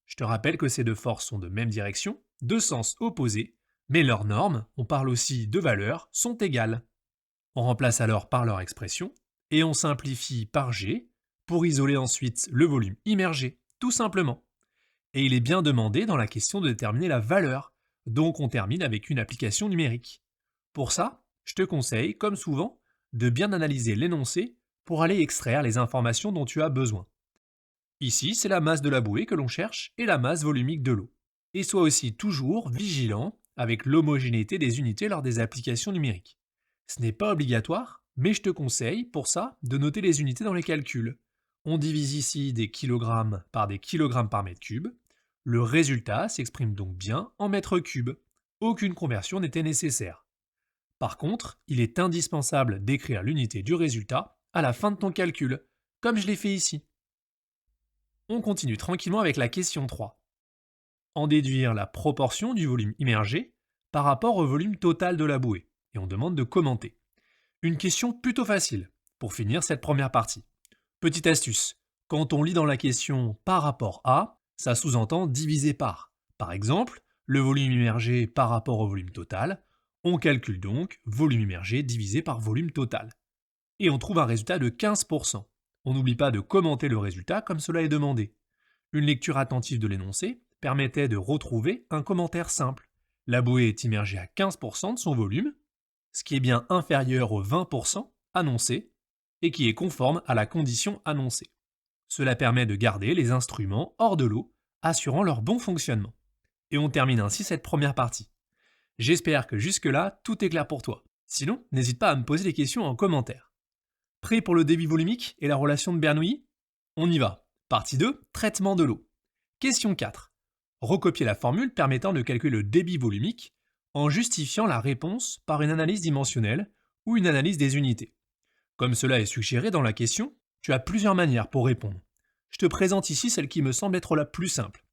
Je te rappelle que ces deux forces sont de même direction, de sens opposés, mais leurs normes, on parle aussi de valeurs, sont égales. On remplace alors par leur expression, et on simplifie par G, pour isoler ensuite le volume immergé, tout simplement. Et il est bien demandé dans la question de déterminer la valeur, donc on termine avec une application numérique. Pour ça, je te conseille, comme souvent, de bien analyser l'énoncé pour aller extraire les informations dont tu as besoin. Ici, c'est la masse de la bouée que l'on cherche et la masse volumique de l'eau. Et sois aussi toujours vigilant avec l'homogénéité des unités lors des applications numériques. Ce n'est pas obligatoire, mais je te conseille, pour ça, de noter les unités dans les calculs. On divise ici des kilogrammes par mètre cube. Le résultat s'exprime donc bien en mètres cubes. Aucune conversion n'était nécessaire. Par contre, il est indispensable d'écrire l'unité du résultat à la fin de ton calcul, comme je l'ai fait ici. On continue tranquillement avec la question 3. En déduire la proportion du volume immergé par rapport au volume total de la bouée, et on demande de commenter. Une question plutôt facile, pour finir cette première partie. Petite astuce, quand on lit dans la question par rapport à, ça sous-entend divisé par. Par exemple, le volume immergé par rapport au volume total, on calcule donc volume immergé divisé par volume total. Et on trouve un résultat de 15%. On n'oublie pas de commenter le résultat comme cela est demandé. Une lecture attentive de l'énoncé permettait de retrouver un commentaire simple. La bouée est immergée à 15% de son volume, ce qui est bien inférieur aux 20% annoncé et qui est conforme à la condition annoncée. Cela permet de garder les instruments hors de l'eau, assurant leur bon fonctionnement. Et on termine ainsi cette première partie. J'espère que jusque-là, tout est clair pour toi. Sinon, n'hésite pas à me poser des questions en commentaire. Prêt pour le débit volumique et la relation de Bernoulli? On y va. Partie 2, traitement de l'eau. Question 4. Recopier la formule permettant de calculer le débit volumique en justifiant la réponse par une analyse dimensionnelle ou une analyse des unités. Comme cela est suggéré dans la question, tu as plusieurs manières pour répondre. Je te présente ici celle qui me semble être la plus simple.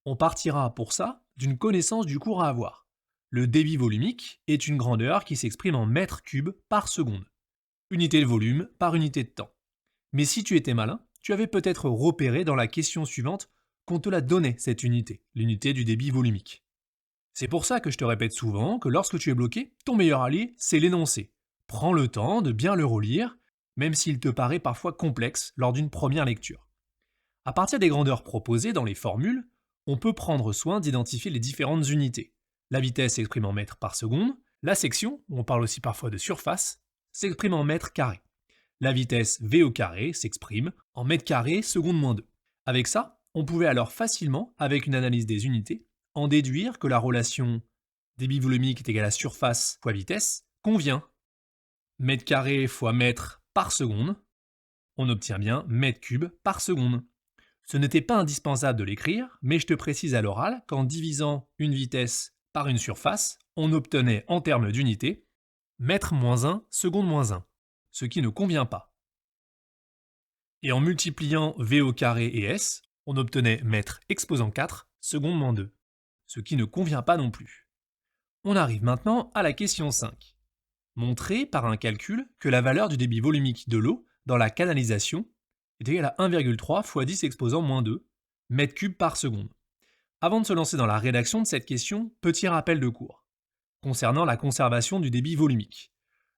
On partira pour ça d'une connaissance du cours à avoir. Le débit volumique est une grandeur qui s'exprime en mètres cubes par seconde. Unité de volume par unité de temps. Mais si tu étais malin, tu avais peut-être repéré dans la question suivante qu'on te la donnait cette unité, l'unité du débit volumique. C'est pour ça que je te répète souvent que lorsque tu es bloqué, ton meilleur allié, c'est l'énoncé. Prends le temps de bien le relire, même s'il te paraît parfois complexe lors d'une première lecture. À partir des grandeurs proposées dans les formules, on peut prendre soin d'identifier les différentes unités. La vitesse s'exprime en mètres par seconde, la section, on parle aussi parfois de surface, s'exprime en mètres carrés. La vitesse v au carré s'exprime en mètres carrés seconde moins 2. Avec ça, on pouvait alors facilement, avec une analyse des unités, en déduire que la relation débit volumique est égale à surface fois vitesse convient. Mètre carré fois mètre par seconde, on obtient bien mètre cube par seconde. Ce n'était pas indispensable de l'écrire, mais je te précise à l'oral qu'en divisant une vitesse par une surface, on obtenait en termes d'unité mètre moins 1, seconde moins 1, ce qui ne convient pas. Et en multipliant v au carré et s, on obtenait mètre exposant 4, seconde moins 2, ce qui ne convient pas non plus. On arrive maintenant à la question 5. Montrer par un calcul que la valeur du débit volumique de l'eau dans la canalisation est égale à 1,3 fois 10 exposant moins 2 mètres cubes par seconde. Avant de se lancer dans la rédaction de cette question, petit rappel de cours. Concernant la conservation du débit volumique.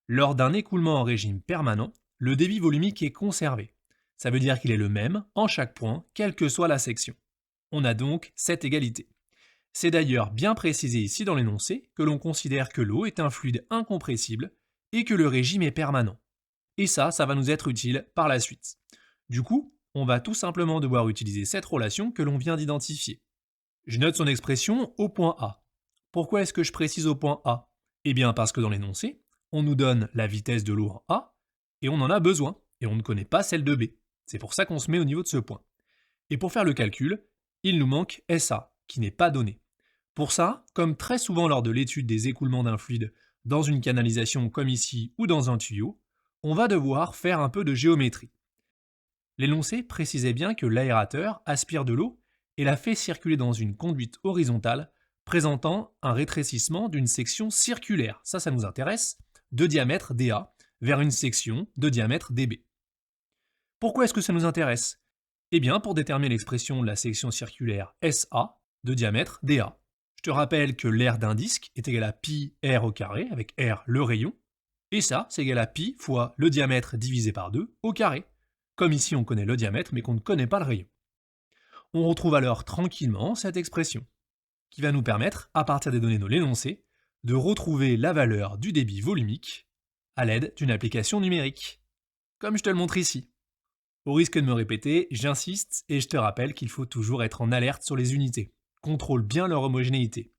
Lors d'un écoulement en régime permanent, le débit volumique est conservé. Ça veut dire qu'il est le même en chaque point, quelle que soit la section. On a donc cette égalité. C'est d'ailleurs bien précisé ici dans l'énoncé que l'on considère que l'eau est un fluide incompressible et que le régime est permanent. Et ça va nous être utile par la suite. Du coup, on va tout simplement devoir utiliser cette relation que l'on vient d'identifier. Je note son expression au point A. Pourquoi est-ce que je précise au point A? Eh bien parce que dans l'énoncé, on nous donne la vitesse de l'eau en A, et on en a besoin, et on ne connaît pas celle de B. C'est pour ça qu'on se met au niveau de ce point. Et pour faire le calcul, il nous manque SA, qui n'est pas donné. Pour ça, comme très souvent lors de l'étude des écoulements d'un fluide dans une canalisation comme ici ou dans un tuyau, on va devoir faire un peu de géométrie. L'énoncé précisait bien que l'aérateur aspire de l'eau et la fait circuler dans une conduite horizontale présentant un rétrécissement d'une section circulaire, ça nous intéresse, de diamètre dA vers une section de diamètre dB. Pourquoi est-ce que ça nous intéresse? Eh bien pour déterminer l'expression de la section circulaire SA de diamètre dA. Je te rappelle que l'aire d'un disque est égal à pi r au carré, avec r le rayon, et ça c'est égal à pi fois le diamètre divisé par 2 au carré. Comme ici on connaît le diamètre mais qu'on ne connaît pas le rayon. On retrouve alors tranquillement cette expression, qui va nous permettre, à partir des données de l'énoncé, de retrouver la valeur du débit volumique à l'aide d'une application numérique, comme je te le montre ici. Au risque de me répéter, j'insiste et je te rappelle qu'il faut toujours être en alerte sur les unités. Contrôle bien leur homogénéité.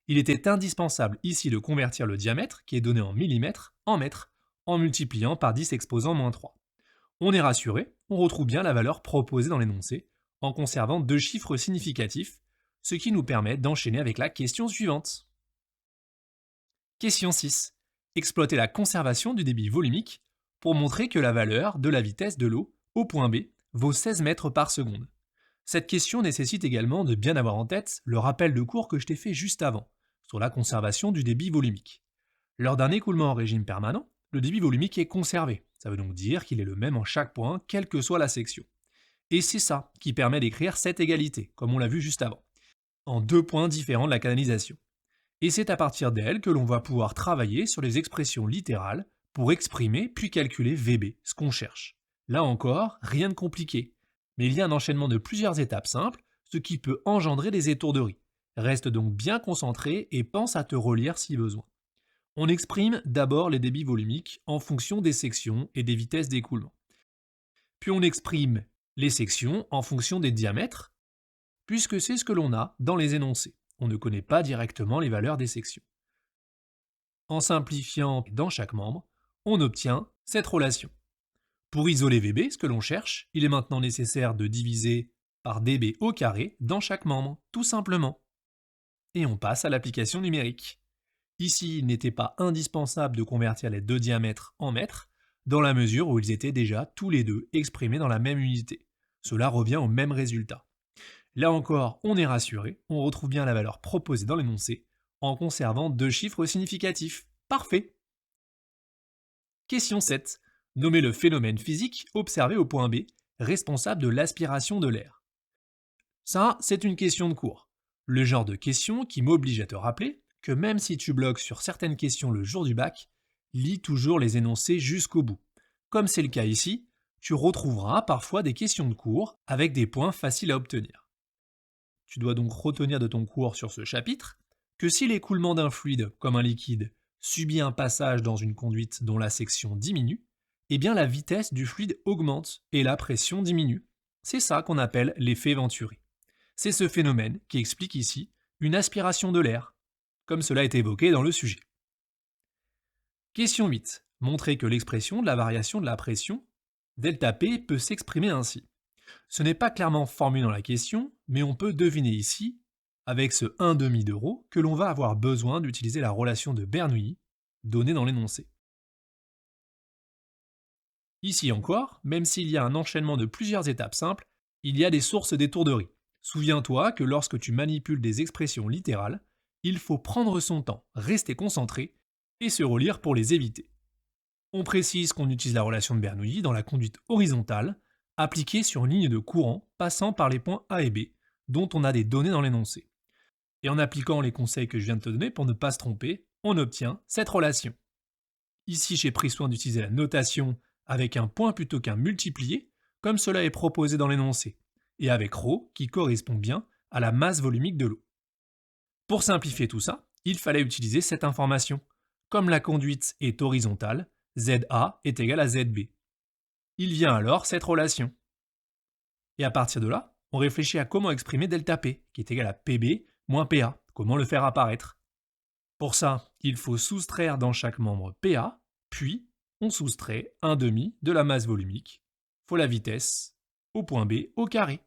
Il était indispensable ici de convertir le diamètre, qui est donné en millimètres, en mètres, en multipliant par 10 exposant -3. On est rassuré, on retrouve bien la valeur proposée dans l'énoncé, en conservant 2 chiffres significatifs, ce qui nous permet d'enchaîner avec la question suivante. Question 6. Exploiter la conservation du débit volumique pour montrer que la valeur de la vitesse de l'eau au point B vaut 16 mètres par seconde. Cette question nécessite également de bien avoir en tête le rappel de cours que je t'ai fait juste avant, sur la conservation du débit volumique. Lors d'un écoulement en régime permanent, le débit volumique est conservé. Ça veut donc dire qu'il est le même en chaque point, quelle que soit la section. Et c'est ça qui permet d'écrire cette égalité, comme on l'a vu juste avant, en 2 points différents de la canalisation. Et c'est à partir d'elle que l'on va pouvoir travailler sur les expressions littérales pour exprimer puis calculer VB, ce qu'on cherche. Là encore, rien de compliqué, mais il y a un enchaînement de plusieurs étapes simples, ce qui peut engendrer des étourderies. Reste donc bien concentré et pense à te relire si besoin. On exprime d'abord les débits volumiques en fonction des sections et des vitesses d'écoulement. Puis on exprime les sections en fonction des diamètres, puisque c'est ce que l'on a dans les énoncés. On ne connaît pas directement les valeurs des sections. En simplifiant dans chaque membre, on obtient cette relation. Pour isoler VB, ce que l'on cherche, il est maintenant nécessaire de diviser par dB au carré dans chaque membre, tout simplement. Et on passe à l'application numérique. Ici, il n'était pas indispensable de convertir les 2 diamètres en mètres, dans la mesure où ils étaient déjà tous les deux exprimés dans la même unité. Cela revient au même résultat. Là encore, on est rassuré, on retrouve bien la valeur proposée dans l'énoncé, en conservant 2 chiffres significatifs. Parfait! Question 7. Nommer le phénomène physique observé au point B, responsable de l'aspiration de l'air. Ça, c'est une question de cours. Le genre de question qui m'oblige à te rappeler que même si tu bloques sur certaines questions le jour du bac, lis toujours les énoncés jusqu'au bout. Comme c'est le cas ici, tu retrouveras parfois des questions de cours avec des points faciles à obtenir. Tu dois donc retenir de ton cours sur ce chapitre que si l'écoulement d'un fluide, comme un liquide, subit un passage dans une conduite dont la section diminue, eh bien la vitesse du fluide augmente et la pression diminue. C'est ça qu'on appelle l'effet Venturi. C'est ce phénomène qui explique ici une aspiration de l'air, comme cela est évoqué dans le sujet. Question 8. Montrer que l'expression de la variation de la pression, ΔP, peut s'exprimer ainsi. Ce n'est pas clairement formulé dans la question, mais on peut deviner ici, avec ce 1/2 de ρ, que l'on va avoir besoin d'utiliser la relation de Bernoulli, donnée dans l'énoncé. Ici encore, même s'il y a un enchaînement de plusieurs étapes simples, il y a des sources d'étourderie. Souviens-toi que lorsque tu manipules des expressions littérales, il faut prendre son temps, rester concentré et se relire pour les éviter. On précise qu'on utilise la relation de Bernoulli dans la conduite horizontale, appliquée sur une ligne de courant passant par les points A et B, dont on a des données dans l'énoncé. Et en appliquant les conseils que je viens de te donner pour ne pas se tromper, on obtient cette relation. Ici, j'ai pris soin d'utiliser la notation avec un point plutôt qu'un multiplié, comme cela est proposé dans l'énoncé, et avec ρ qui correspond bien à la masse volumique de l'eau. Pour simplifier tout ça, il fallait utiliser cette information. Comme la conduite est horizontale, ZA est égal à ZB. Il vient alors cette relation. Et à partir de là, on réfléchit à comment exprimer ΔP, qui est égal à PB moins PA. Comment le faire apparaître? Pour ça, il faut soustraire dans chaque membre PA, puis on soustrait 1/2 de la masse volumique, fois la vitesse, au point B au carré.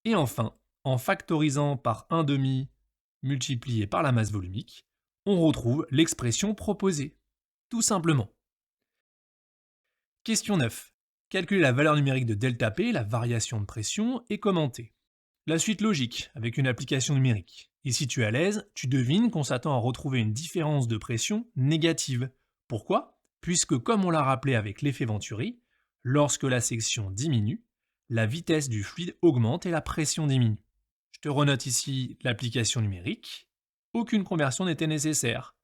Et enfin, en factorisant par 1/2 multiplié par la masse volumique, on retrouve l'expression proposée. Tout simplement. Question 9. Calculer la valeur numérique de ΔP, la variation de pression, et commenter. La suite logique, avec une application numérique. Et si tu es à l'aise, tu devines qu'on s'attend à retrouver une différence de pression négative. Pourquoi? Puisque, comme on l'a rappelé avec l'effet Venturi, lorsque la section diminue, la vitesse du fluide augmente et la pression diminue. Je te renote ici l'application numérique. Aucune conversion n'était nécessaire.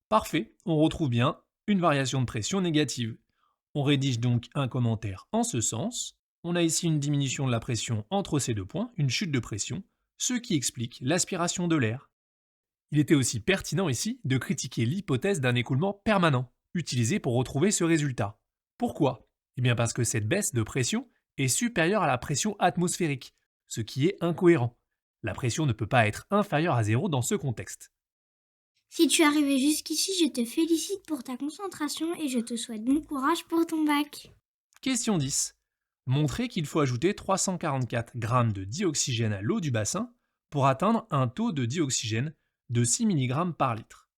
Parfait, on retrouve bien une variation de pression négative. On rédige donc un commentaire en ce sens. On a ici une diminution de la pression entre ces deux points, une chute de pression, ce qui explique l'aspiration de l'air. Il était aussi pertinent ici de critiquer l'hypothèse d'un écoulement permanent, utilisée pour retrouver ce résultat. Pourquoi? Eh bien parce que cette baisse de pression est supérieure à la pression atmosphérique, ce qui est incohérent. La pression ne peut pas être inférieure à 0 dans ce contexte. Si tu es arrivé jusqu'ici, je te félicite pour ta concentration et je te souhaite bon courage pour ton bac. Question 10. Montrer qu'il faut ajouter 344 g de dioxygène à l'eau du bassin pour atteindre un taux de dioxygène de 6 mg par litre.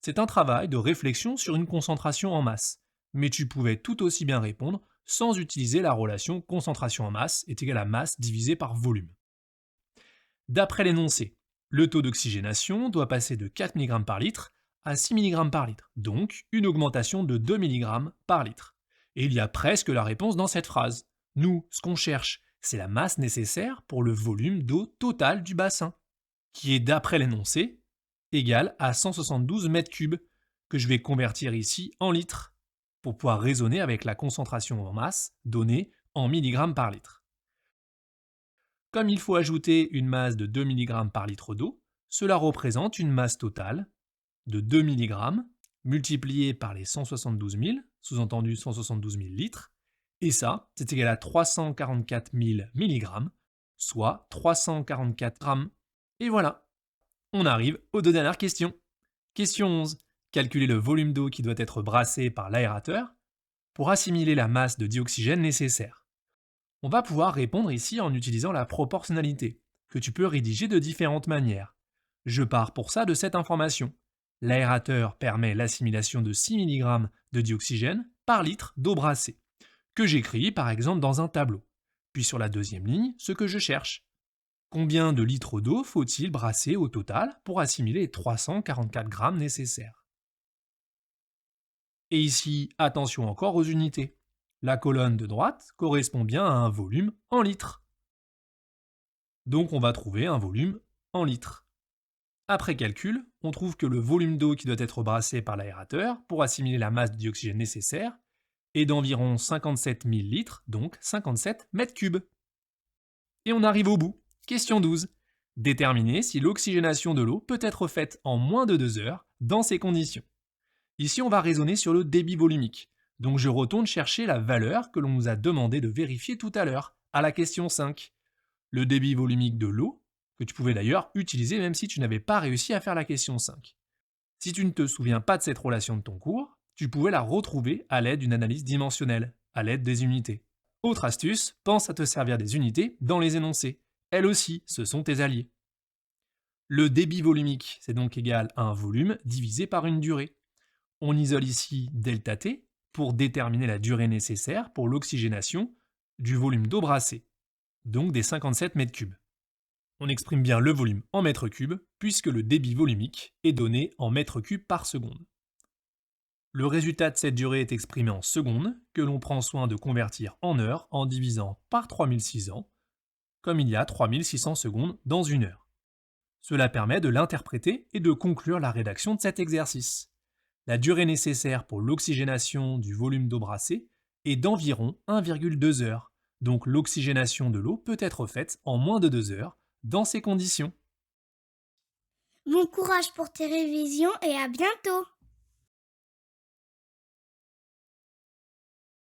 C'est un travail de réflexion sur une concentration en masse, mais tu pouvais tout aussi bien répondre sans utiliser la relation concentration en masse est égale à masse divisé par volume. D'après l'énoncé, le taux d'oxygénation doit passer de 4 mg par litre à 6 mg par litre, donc une augmentation de 2 mg par litre. Et il y a presque la réponse dans cette phrase. Nous, ce qu'on cherche, c'est la masse nécessaire pour le volume d'eau total du bassin, qui est d'après l'énoncé égal à 172 mètres cubes, que je vais convertir ici en litres, pour pouvoir raisonner avec la concentration en masse donnée en milligrammes par litre. Comme il faut ajouter une masse de 2 mg par litre d'eau, cela représente une masse totale de 2 mg multipliée par les 172 000, sous-entendu 172 000 litres, et ça, c'est égal à 344 000 mg, soit 344 grammes. Et voilà, on arrive aux deux dernières questions. Question 11. Calculer le volume d'eau qui doit être brassé par l'aérateur pour assimiler la masse de dioxygène nécessaire. On va pouvoir répondre ici en utilisant la proportionnalité, que tu peux rédiger de différentes manières. Je pars pour ça de cette information. L'aérateur permet l'assimilation de 6 mg de dioxygène par litre d'eau brassée, que j'écris par exemple dans un tableau. Puis sur la deuxième ligne, ce que je cherche. Combien de litres d'eau faut-il brasser au total pour assimiler les 344 grammes nécessaires? Et ici, attention encore aux unités. La colonne de droite correspond bien à un volume en litres. Donc on va trouver un volume en litres. Après calcul, on trouve que le volume d'eau qui doit être brassé par l'aérateur pour assimiler la masse de dioxygène nécessaire est d'environ 57 000 litres, donc 57 mètres cubes. Et on arrive au bout. Question 12. Déterminer si l'oxygénation de l'eau peut être faite en moins de 2 heures dans ces conditions. Ici, on va raisonner sur le débit volumique. Donc je retourne chercher la valeur que l'on nous a demandé de vérifier tout à l'heure, à la question 5. Le débit volumique de l'eau, que tu pouvais d'ailleurs utiliser même si tu n'avais pas réussi à faire la question 5. Si tu ne te souviens pas de cette relation de ton cours, tu pouvais la retrouver à l'aide d'une analyse dimensionnelle, à l'aide des unités. Autre astuce, pense à te servir des unités dans les énoncés. Elles aussi, ce sont tes alliés. Le débit volumique, c'est donc égal à un volume divisé par une durée. On isole ici ΔT, pour déterminer la durée nécessaire pour l'oxygénation du volume d'eau brassée, donc des 57 mètres cubes. On exprime bien le volume en mètres cubes, puisque le débit volumique est donné en mètres cubes par seconde. Le résultat de cette durée est exprimé en secondes, que l'on prend soin de convertir en heures en divisant par 3600, comme il y a 3600 secondes dans une heure. Cela permet de l'interpréter et de conclure la rédaction de cet exercice. La durée nécessaire pour l'oxygénation du volume d'eau brassée est d'environ 1,2 heures, donc l'oxygénation de l'eau peut être faite en moins de 2 heures dans ces conditions. Bon courage pour tes révisions et à bientôt!